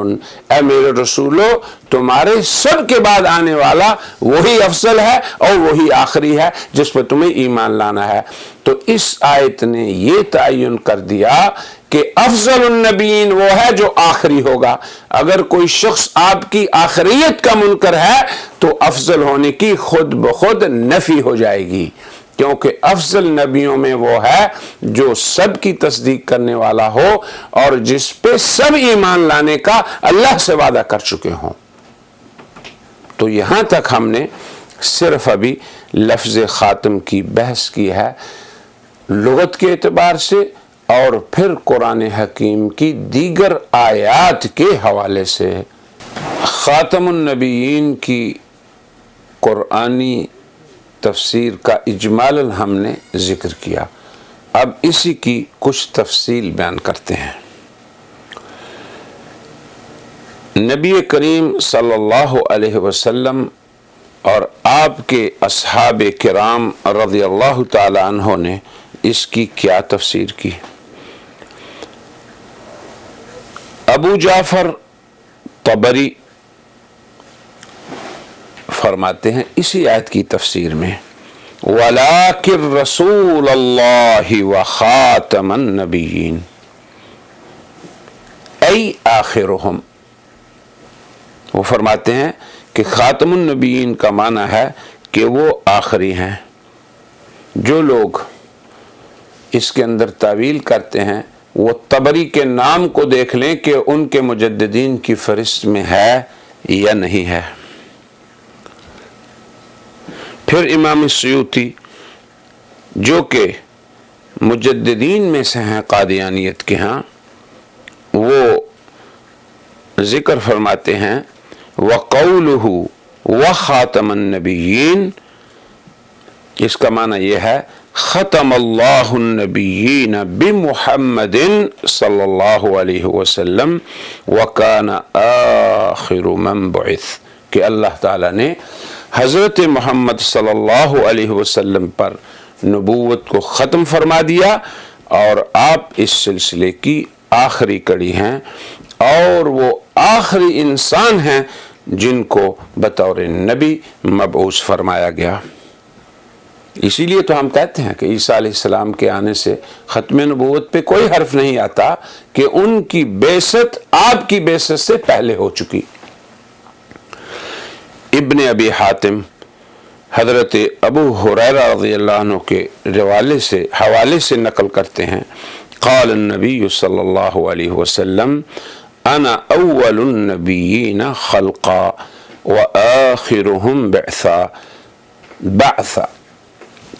اے میرے رسولو تمہارے سب کے بعد آنے والا وہی افضل ہے اور وہی آخری ہے جس پر تمہیں ایمان لانا ہے۔ تو اس آیت نے یہ تعین کر دیا کہ افضل النبیین وہ ہے جو آخری ہوگا۔ اگر کوئی شخص آپ کی آخریت کا منکر ہے تو افضل ہونے کی خود بخود نفی ہو جائے گی، کیونکہ افضل نبیوں میں وہ ہے جو سب کی تصدیق کرنے والا ہو اور جس پہ سب ایمان لانے کا اللہ سے وعدہ کر چکے ہوں۔ تو یہاں تک ہم نے صرف ابھی لفظ خاتم کی بحث کی ہے لغت کے اعتبار سے، اور پھر قرآن حکیم کی دیگر آیات کے حوالے سے۔ خاتم النبیین کی قرآنی تفسیر کا اجمالاً ہم نے ذکر کیا، اب اسی کی کچھ تفصیل بیان کرتے ہیں۔ نبی کریم صلی اللہ علیہ وسلم اور آپ کے اصحاب کرام رضی اللہ تعالی عنہ نے اس کی کیا تفسیر کی؟ ابو جعفر طبری فرماتے ہیں اسی آیت کی تفسیر میں، وَلَٰكِن رَّسُولَ اللَّهِ وَخَاتَمَ النَّبِيِّينَ ای آخرهم۔ وہ فرماتے ہیں کہ خاتم النبیین کا معنی ہے کہ وہ آخری ہیں۔ جو لوگ اس کے اندر تعویل کرتے ہیں وہ طبری کے نام کو دیکھ لیں کہ ان کے مجددین کی فہرست میں ہے یا نہیں ہے۔ پھر امام سیوطی جو کہ مجددین میں سے ہیں قادیانیت کے ہاں، وہ ذکر فرماتے ہیں وَقَوْلُهُ وَخَاتَمَ النَّبِيِّينَ، اس کا معنی یہ ہے ختم اللہ النبیین بمحمد صلی اللہ علیہ وسلم وکان آخر من بعث، کہ اللہ تعالیٰ نے حضرت محمد صلی اللہ علیہ وسلم پر نبوت کو ختم فرما دیا اور آپ اس سلسلے کی آخری کڑی ہیں اور وہ آخری انسان ہیں جن کو بطور نبی مبعوث فرمایا گیا۔ اسی لیے تو ہم کہتے ہیں کہ عیسیٰ علیہ السلام کے آنے سے ختم نبوت پہ کوئی حرف نہیں آتا کہ ان کی بعثت آپ کی بعثت سے پہلے ہو چکی۔ ابن ابی حاتم حضرت ابو ہریرہ رضی اللہ عنہ کے حوالے سے نقل کرتے ہیں، قال النبی صلی اللہ علیہ وسلم انا اول النبیین خلقا وآخرهم بعثا،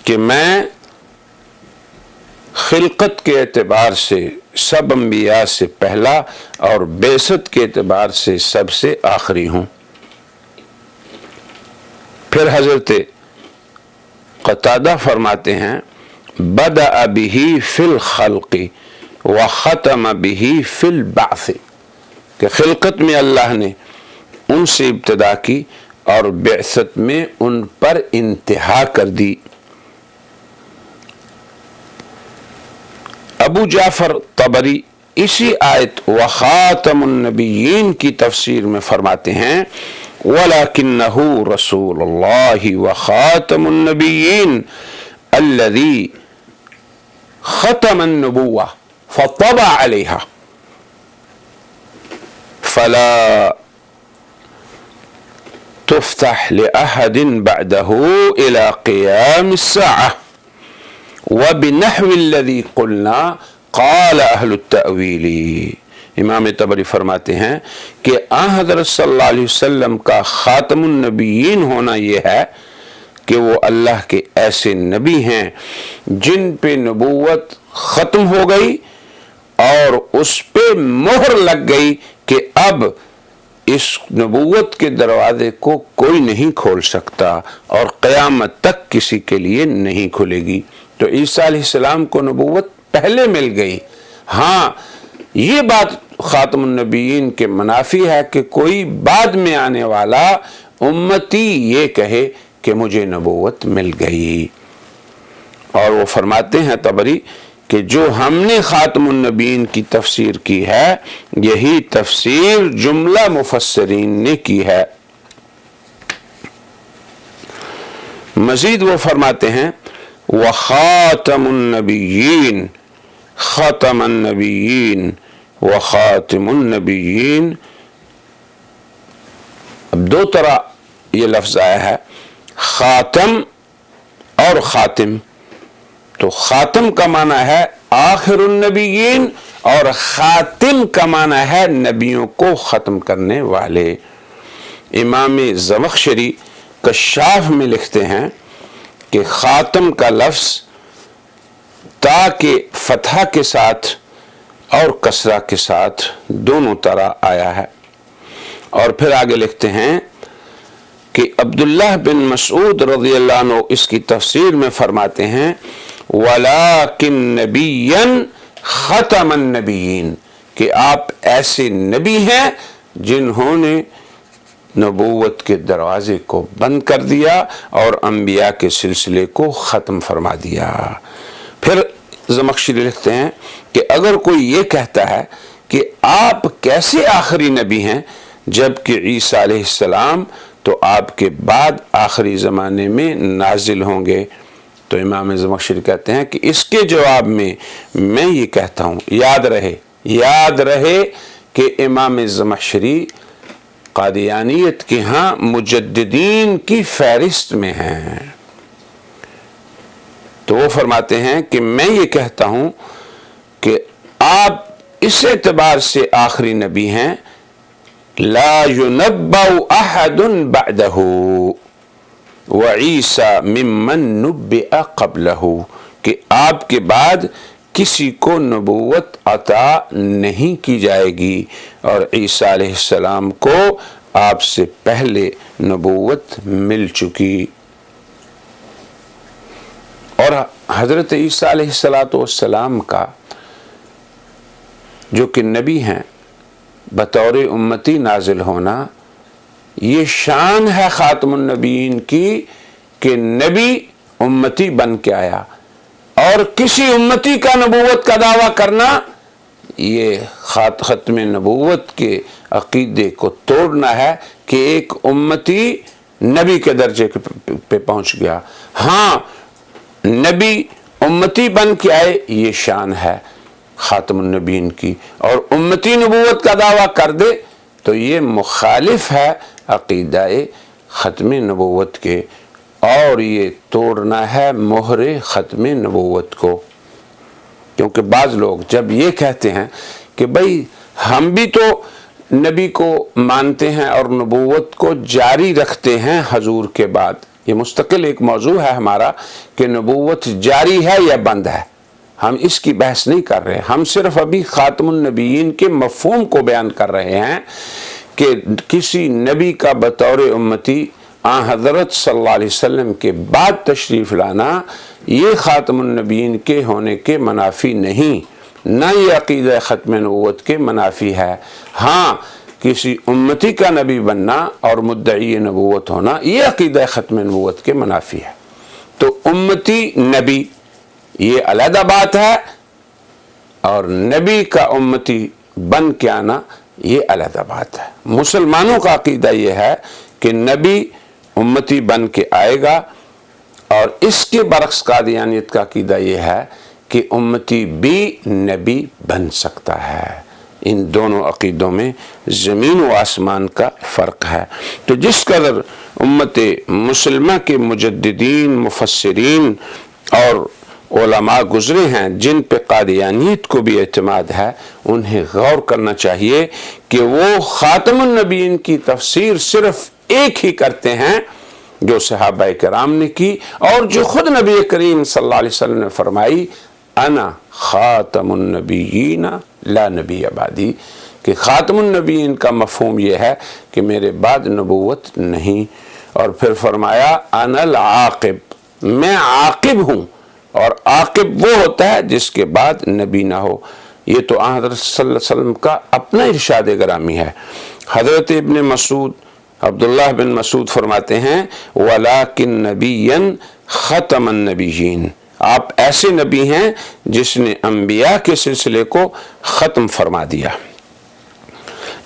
کہ میں خلقت کے اعتبار سے سب انبیاء سے پہلا اور بعثت کے اعتبار سے سب سے آخری ہوں۔ پھر حضرت قتادہ فرماتے ہیں بدأ بہ فی الخلق وختم بہ فی البعث، کہ خلقت میں اللہ نے ان سے ابتدا کی اور بعثت میں ان پر انتہا کر دی۔ ابو جعفر طبری اسی آیت وخاتم النبیین کی تفسیر میں فرماتے ہیں وَلَكِنَّهُ رَسُولُ اللَّهِ وَخَاتَمُ النَّبِيِّينَ الَّذِي خَتَمَ النُّبُوَّةَ فَطَبَعَ عَلَيْهَا فَلَا تُفْتَحْ لِأَحَدٍ بَعْدَهُ إِلَى قِيَامِ السَّاعَةِ وَبِنَحْوِ الَّذِي قُلْنَا قَالَ أَهْلُ التَّأْوِيلِ۔ امام طبری فرماتے ہیں کہ حضرت صلی اللہ علیہ وسلم کا خاتم النبیین ہونا یہ ہے کہ وہ اللہ کے ایسے نبی ہیں جن پہ نبوت ختم ہو گئی اور اس پہ مہر لگ گئی کہ اب اس نبوت کے دروازے کو کوئی نہیں کھول سکتا اور قیامت تک کسی کے لیے نہیں کھلے گی۔ تو عیسیٰ علیہ السلام کو نبوت پہلے مل گئی۔ ہاں یہ بات خاتم النبیین کے منافی ہے کہ کوئی بعد میں آنے والا امتی یہ کہے کہ مجھے نبوت مل گئی۔ اور وہ فرماتے ہیں طبری کہ جو ہم نے خاتم النبیین کی تفسیر کی ہے یہی تفسیر جملہ مفسرین نے کی ہے۔ مزید وہ فرماتے ہیں وخاتم النبیین ختم النبیین وخاتم النبیین۔ اب دو طرح یہ لفظ آیا ہے، خاتم اور خاتم۔ تو خاتم کا معنی ہے آخر النبیین اور خاتم کا معنی ہے نبیوں کو ختم کرنے والے۔ امام زمخشری کشاف میں لکھتے ہیں کہ خاتم کا لفظ تا کے فتحہ کے ساتھ اور کسرہ کے ساتھ دونوں طرح آیا ہے۔ اور پھر آگے لکھتے ہیں کہ عبداللہ بن مسعود رضی اللہ عنہ اس کی تفسیر میں فرماتے ہیں وَلَكِن نَبِيًّا خَتَمَ النَّبِيِّينَ، کہ آپ ایسے نبی ہیں جنہوں نے نبوت کے دروازے کو بند کر دیا اور انبیاء کے سلسلے کو ختم فرما دیا۔ پھر زمخشری لکھتے ہیں کہ اگر کوئی یہ کہتا ہے کہ آپ کیسے آخری نبی ہیں جبکہ عیسیٰ علیہ السلام تو آپ کے بعد آخری زمانے میں نازل ہوں گے، تو امام زمخشری کہتے ہیں کہ اس کے جواب میں یہ کہتا ہوں یاد رہے کہ امام زمخشری قادیانیت کے ہاں مجددین کی فہرست میں ہیں۔ تو وہ فرماتے ہیں کہ میں یہ کہتا ہوں کہ آپ اس اعتبار سے آخری نبی ہیں لا ينبأ احد بعده وعیسیٰ ممن نبئ قبلہ، کہ آپ کے بعد کسی کو نبوت عطا نہیں کی جائے گی اور عیسیٰ علیہ السلام کو آپ سے پہلے نبوت مل چکی۔ اور حضرت عیسیٰ علیہ السلام کا جو کہ نبی ہیں بطور امتی نازل ہونا، یہ شان ہے خاتم النبیین کی کہ نبی امتی بن کے آیا، اور کسی امتی کا نبوت کا دعویٰ کرنا یہ ختم نبوت کے عقیدے کو توڑنا ہے کہ ایک امتی نبی کے درجے پہ پہنچ گیا۔ ہاں نبی امتی بن کے آئے یہ شان ہے خاتم النبیین کی، اور امتی نبوت کا دعویٰ کر دے تو یہ مخالف ہے عقیدہ ختم نبوت کے، اور یہ توڑنا ہے مہر ختم نبوت کو۔ کیونکہ بعض لوگ جب یہ کہتے ہیں کہ بھئی ہم بھی تو نبی کو مانتے ہیں اور نبوت کو جاری رکھتے ہیں حضور کے بعد، یہ مستقل ایک موضوع ہے ہمارا کہ نبوت جاری ہے یا بند ہے، ہم اس کی بحث نہیں کر رہے، ہم صرف ابھی خاتم النبیین کے مفہوم کو بیان کر رہے ہیں کہ کسی نبی کا بطور امتی آن حضرت صلی اللہ علیہ وسلم کے بعد تشریف لانا یہ خاتم النبیین کے ہونے کے منافی نہیں، نہ یہ عقیدہ ختم نبوت کے منافی ہے۔ ہاں کسی امتی کا نبی بننا اور مدعی نبوت ہونا یہ عقیدہ ختم نبوت کے منافی ہے۔ تو امتی نبی یہ علیحدہ بات ہے، اور نبی کا امتی بن کے آنا یہ علیحدہ بات ہے۔ مسلمانوں کا عقیدہ یہ ہے کہ نبی امتی بن کے آئے گا، اور اس کے برعکس قادیانیت کا عقیدہ یہ ہے کہ امتی بھی نبی بن سکتا ہے۔ ان دونوں عقیدوں میں زمین و آسمان کا فرق ہے۔ تو جس قدر امت مسلمہ کے مجددین، مفسرین اور علماء گزرے ہیں جن پہ قادیانیت کو بھی اعتماد ہے، انہیں غور کرنا چاہیے کہ وہ خاتم النبیین کی تفسیر صرف ایک ہی کرتے ہیں جو صحابہ کرام نے کی، اور جو خود نبی کریم صلی اللہ علیہ وسلم نے فرمائی انا خاتم النبیین لا نبی بعدی، کہ خاتم النبیین کا مفہوم یہ ہے کہ میرے بعد نبوت نہیں، اور پھر فرمایا انا العاقب، میں عاقب ہوں، اور عاقب وہ ہوتا ہے جس کے بعد نبی نہ ہو۔ یہ تو حضرت صلی اللہ علیہ وسلم کا اپنا ارشاد گرامی ہے۔ حضرت ابن مسعود، عبداللہ بن مسعود فرماتے ہیں وَلَكِنْ نَبِيًّا خَتَمَ النَّبِيِّينَ، آپ ایسے نبی ہیں جس نے انبیاء کے سلسلے کو ختم فرما دیا۔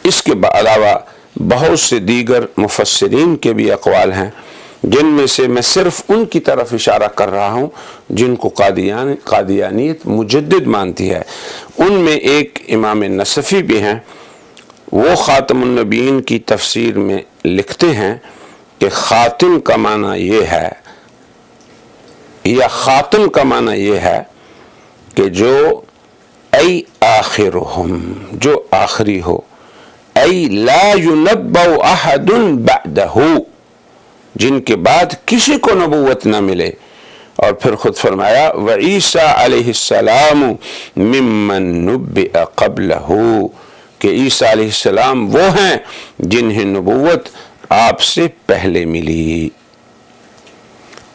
اس کے علاوہ بہت سے دیگر مفسرین کے بھی اقوال ہیں، جن میں سے میں صرف ان کی طرف اشارہ کر رہا ہوں جن کو قادیانیت مجدد مانتی ہے۔ ان میں ایک امام نصفی بھی ہیں، وہ خاتم النبیین کی تفسیر میں لکھتے ہیں کہ خاتم کا معنی یہ ہے، یا خاتم کا معنی یہ ہے کہ جو ای آخرہم، جو آخری ہو، ای لا ینبأ احد بعدہ، جن کے بعد کسی کو نبوت نہ ملے۔ اور پھر خود فرمایا وعیسیٰ علیہ السلام ممن نبئ قبلہ، کہ عیسیٰ علیہ السلام وہ ہیں جنہیں نبوت آپ سے پہلے ملی۔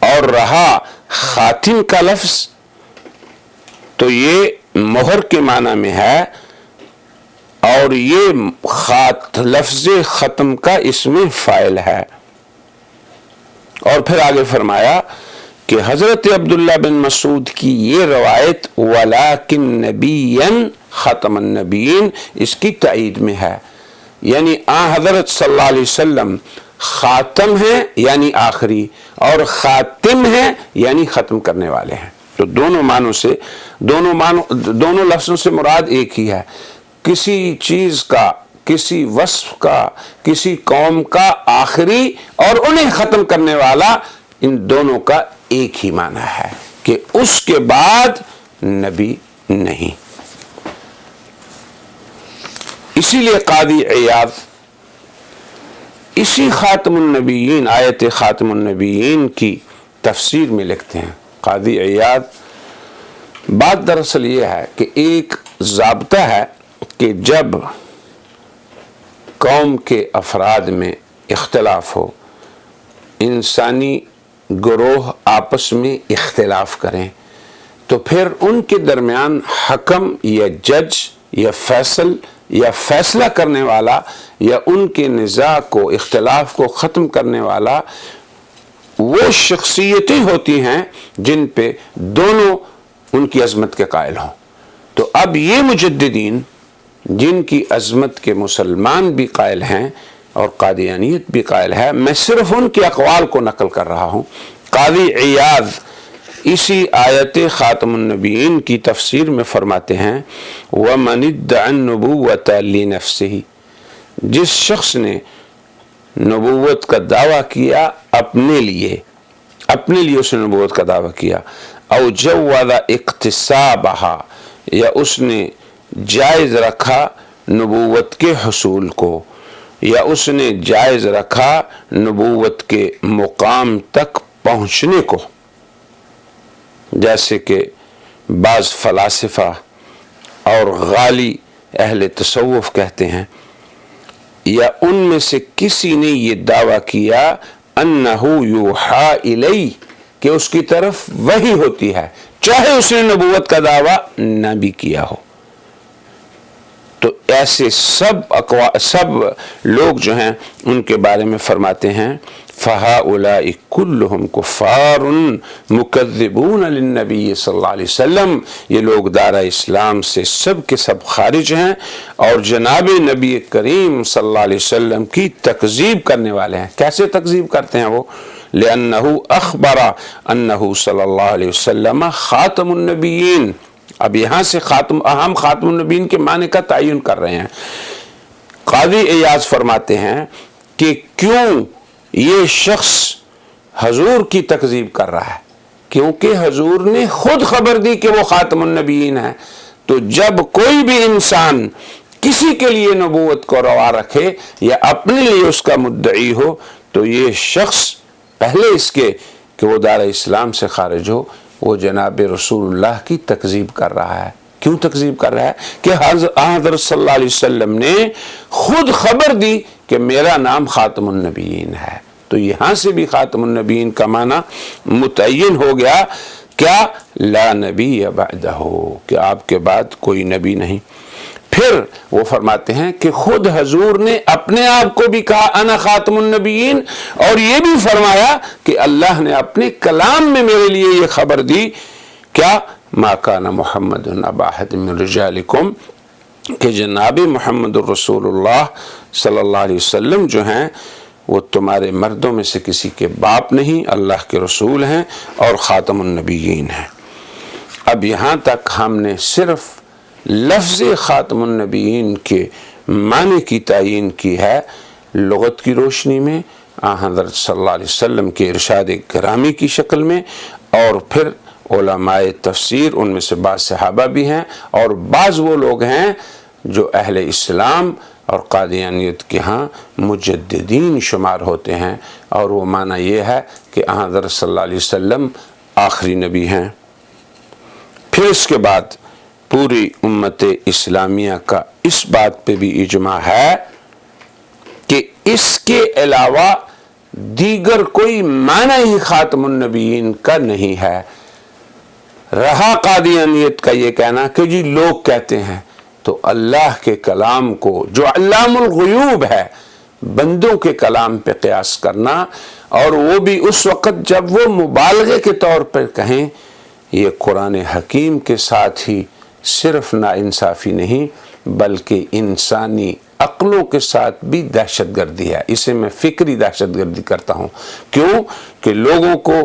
اور رہا خاتم کا لفظ، تو یہ مہر کے معنی میں ہے، اور یہ لفظ ختم کا اسم فاعل ہے۔ اور پھر آگے فرمایا کہ حضرت عبداللہ بن مسعود کی یہ روایت وَلَكِنْ نَبِيًّا خاتم النبیین اس کی تائید میں ہے، یعنی حضرت صلی اللہ علیہ وسلم خاتم ہیں یعنی آخری، اور خاتم ہیں یعنی ختم کرنے والے ہیں۔ تو دونوں معنوں سے، دونوں لفظوں سے مراد ایک ہی ہے، کسی چیز کا، کسی وصف کا، کسی قوم کا آخری اور انہیں ختم کرنے والا، ان دونوں کا ایک ہی معنی ہے کہ اس کے بعد نبی نہیں۔ اسی لیے قاضی عیاض اسی خاتم النبیین، آیت خاتم النبیین کی تفسیر میں لکھتے ہیں۔ قاضی عیاض، بات دراصل یہ ہے کہ ایک ضابطہ ہے کہ جب قوم کے افراد میں اختلاف ہو، انسانی گروہ آپس میں اختلاف کریں، تو پھر ان کے درمیان حکم یا جج یا فیصلہ کرنے والا یا ان کے نزاع کو، اختلاف کو ختم کرنے والا وہ شخصیتیں ہوتی ہیں جن پہ دونوں ان کی عظمت کے قائل ہوں۔ تو اب یہ مجددین جن کی عظمت کے مسلمان بھی قائل ہیں اور قادیانیت بھی قائل ہے، میں صرف ان کے اقوال کو نقل کر رہا ہوں۔ قاضی عیاض اسی آیت خاتم النبیین کی تفسیر میں فرماتے ہیں وَمَنِ ادَّعَ النُّبُوَّةَ لِنَفْسِهِ، جس شخص نے نبوت کا دعویٰ کیا اپنے لیے اس نے نبوت کا دعویٰ کیا، او جوّز اقتصابها، یا اس نے جائز رکھا نبوت کے حصول کو، یا اس نے جائز رکھا نبوت کے مقام تک پہنچنے کو، جیسے کہ بعض فلاسفہ اور غالی اہل تصوف کہتے ہیں، یا ان میں سے کسی نے یہ دعویٰ کیا انہو یوحا الی، کہ اس کی طرف وحی ہوتی ہے، چاہے اس نے نبوت کا دعویٰ نہ بھی کیا ہو. تو ایسے سب لوگ جو ہیں ان کے بارے میں فرماتے ہیں فَهَؤُلَاءِ كُلُّهُمْ كُفَّارٌ مُكَذِّبُونَ لِلنَّبِيِّ صلی اللہ علیہ وسلم، یہ لوگ دائرہ اسلام سے سب کے سب خارج ہیں اور جناب نبی کریم صلی اللہ علیہ وسلم کی تکذیب کرنے والے ہیں. کیسے تکذیب کرتے ہیں وہ؟ لِأَنَّهُ أَخْبَرَ أَنَّهُ صلی اللہ علیہ وسلم خاتم النبیین. اب یہاں سے ہم خاتم النبیین کے معنی کا تعین کر رہے ہیں. قاضی ایاز فرماتے ہیں کہ کیوں یہ شخص حضور کی تکذیب کر رہا ہے؟ کیونکہ حضور نے خود خبر دی کہ وہ خاتم النبیین ہے. تو جب کوئی بھی انسان کسی کے لیے نبوت کو روا رکھے یا اپنے لیے اس کا مدعی ہو تو یہ شخص پہلے اس کے کہ وہ دائرہ اسلام سے خارج ہو، وہ جناب رسول اللہ کی تکذیب کر رہا ہے. کیوں تکذیب کر رہا ہے؟ کہ حضرت صلی اللہ علیہ وسلم نے خود خبر دی کہ میرا نام خاتم النبیین ہے. تو یہاں سے بھی خاتم النبیین کا معنی متعین ہو گیا. کیا؟ لا نبی بعدہ، کہ آپ کے بعد کوئی نبی نہیں. پھر وہ فرماتے ہیں کہ خود حضور نے اپنے آپ کو بھی کہا انا خاتم النبیین، اور یہ بھی فرمایا کہ اللہ نے اپنے کلام میں میرے لیے یہ خبر دی. کیا؟ ما کان محمد ابا احد من رجالکم، کہ جناب محمد الرسول اللہ صلی اللہ علیہ وسلم جو ہیں وہ تمہارے مردوں میں سے کسی کے باپ نہیں، اللہ کے رسول ہیں اور خاتم النبیین ہیں. اب یہاں تک ہم نے صرف لفظ خاتم النبیین کے معنی کی تعین کی ہے لغت کی روشنی میں، حضرت صلی اللہ علیہ وسلم کے ارشاد گرامی کی شکل میں، اور پھر علماء تفسیر ان میں سے بعض صحابہ بھی ہیں اور بعض وہ لوگ ہیں جو اہل اسلام اور قادیانیت کے ہاں مجددین شمار ہوتے ہیں، اور وہ معنی یہ ہے کہ حضرت صلی اللہ علیہ وسلم آخری نبی ہیں. پھر اس کے بعد پوری امت اسلامیہ کا اس بات پہ بھی اجماع ہے کہ اس کے علاوہ دیگر کوئی معنی ہی خاتم النبیین کا نہیں ہے. رہا قادیانیت کا یہ کہنا کہ جی لوگ کہتے ہیں، تو اللہ کے کلام کو جو علام الغیوب ہے بندوں کے کلام پہ قیاس کرنا، اور وہ بھی اس وقت جب وہ مبالغے کے طور پر کہیں، یہ قرآن حکیم کے ساتھ ہی صرف ناانصافی نہیں بلکہ انسانی عقلوں کے ساتھ بھی دہشت گردی ہے. اسے میں فکری دہشت گردی کرتا ہوں. کیوں؟ کہ لوگوں کو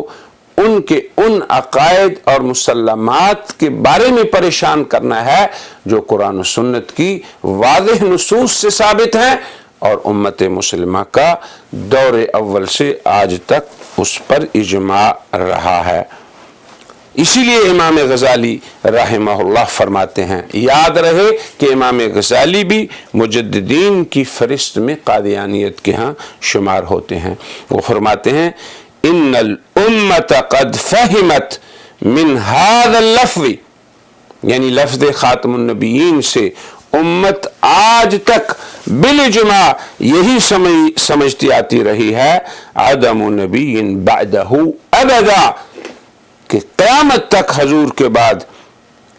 ان کے ان عقائد اور مسلمات کے بارے میں پریشان کرنا ہے جو قرآن و سنت کی واضح نصوص سے ثابت ہیں، اور امت مسلمہ کا دور اول سے آج تک اس پر اجماع رہا ہے. اسی لیے امام غزالی رحمہ اللہ فرماتے ہیں، یاد رہے کہ امام غزالی بھی مجددین کی فہرست میں قادیانیت کے ہاں شمار ہوتے ہیں. وہ فرماتے ہیں ان الامت قد فہمت من هذا اللفظ، یعنی لفظ خاتم النبیین سے امت آج تک بالاجماع یہی سمجھتی آتی رہی ہے عدم نبی بعدہ ابدا، کہ قیامت تک حضور کے بعد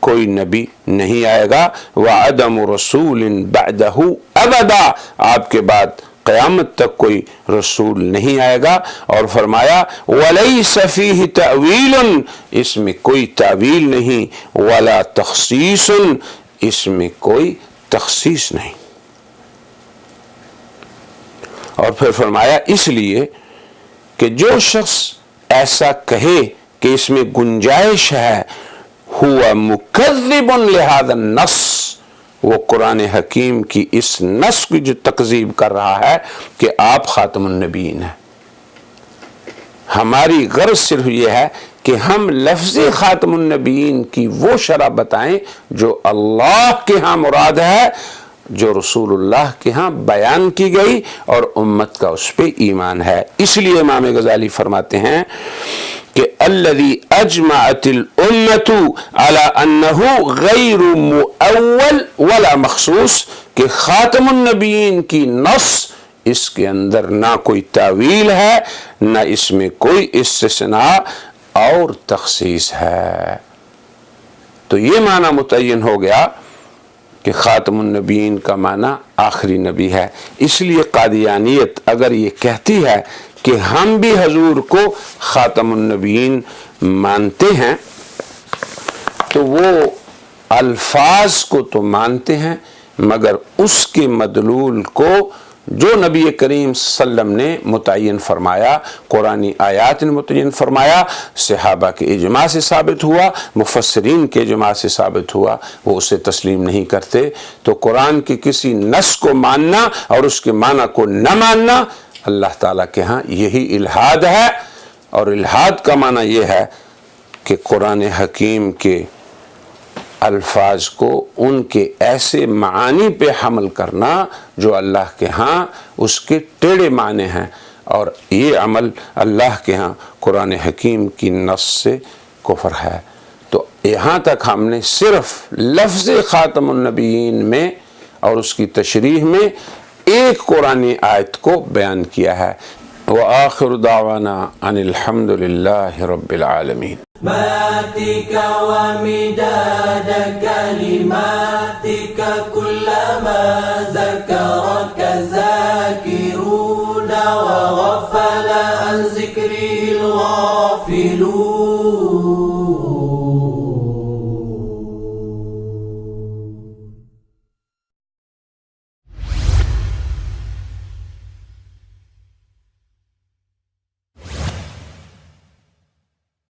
کوئی نبی نہیں آئے گا. وعدم رسول بعدہ ابدا، آپ کے بعد قیامت تک کوئی رسول نہیں آئے گا. اور فرمایا ولیس فیہ تأویل، اس میں کوئی تعویل نہیں، ولا تخصیص، اس میں کوئی تخصیص نہیں. اور پھر فرمایا اس لیے کہ جو شخص ایسا کہے کہ اس میں گنجائش ہے، ہوا مکذب لہذا النص، وہ قرآن حکیم کی اس نص کی جو تکذیب کر رہا ہے کہ آپ خاتم النبیین ہیں. ہماری غرض صرف یہ ہے کہ ہم لفظ خاتم النبیین کی وہ شرح بتائیں جو اللہ کے ہاں مراد ہے، جو رسول اللہ کے ہاں بیان کی گئی اور امت کا اس پہ ایمان ہے. اس لیے امام غزالی فرماتے ہیں کہ الذی اجمعت الامت علی انہ غیر مؤول ولا مخصوص، کہ خاتم النبیین کی نص اس کے اندر نہ کوئی تاویل ہے، نہ اس میں کوئی استثناء اور تخصیص ہے۔ تو یہ معنی متعین ہو گیا کہ خاتم النبیین کا معنی آخری نبی ہے۔ اس لیے قادیانیت اگر یہ کہتی ہے کہ ہم بھی حضور کو خاتم النبیین مانتے ہیں، تو وہ الفاظ کو تو مانتے ہیں مگر اس کے مدلول کو جو نبی کریم صلی اللہ علیہ وسلم نے متعین فرمایا، قرآنی آیات نے متعین فرمایا، صحابہ کے اجماع سے ثابت ہوا، مفسرین کے اجماع سے ثابت ہوا، وہ اسے تسلیم نہیں کرتے۔ تو قرآن کے کسی نص کو ماننا اور اس کے معنی کو نہ ماننا اللہ تعالیٰ کے ہاں یہی الحاد ہے۔ اور الحاد کا معنی یہ ہے کہ قرآن حکیم کے الفاظ کو ان کے ایسے معانی پہ حمل کرنا جو اللہ کے ہاں اس کے ٹیڑھے معنی ہیں، اور یہ عمل اللہ کے ہاں قرآن حکیم کی نص سے کفر ہے۔ تو یہاں تک ہم نے صرف لفظ خاتم النبیین میں اور اس کی تشریح میں ایک قرآنی آیت کو بیان کیا ہے۔ وآخر دعوانا ان الحمد للہ رب العالمین۔ ماتك ومداد كلماتك كلما ذكرك الذاكرون وغفل عن ذكره الغافلون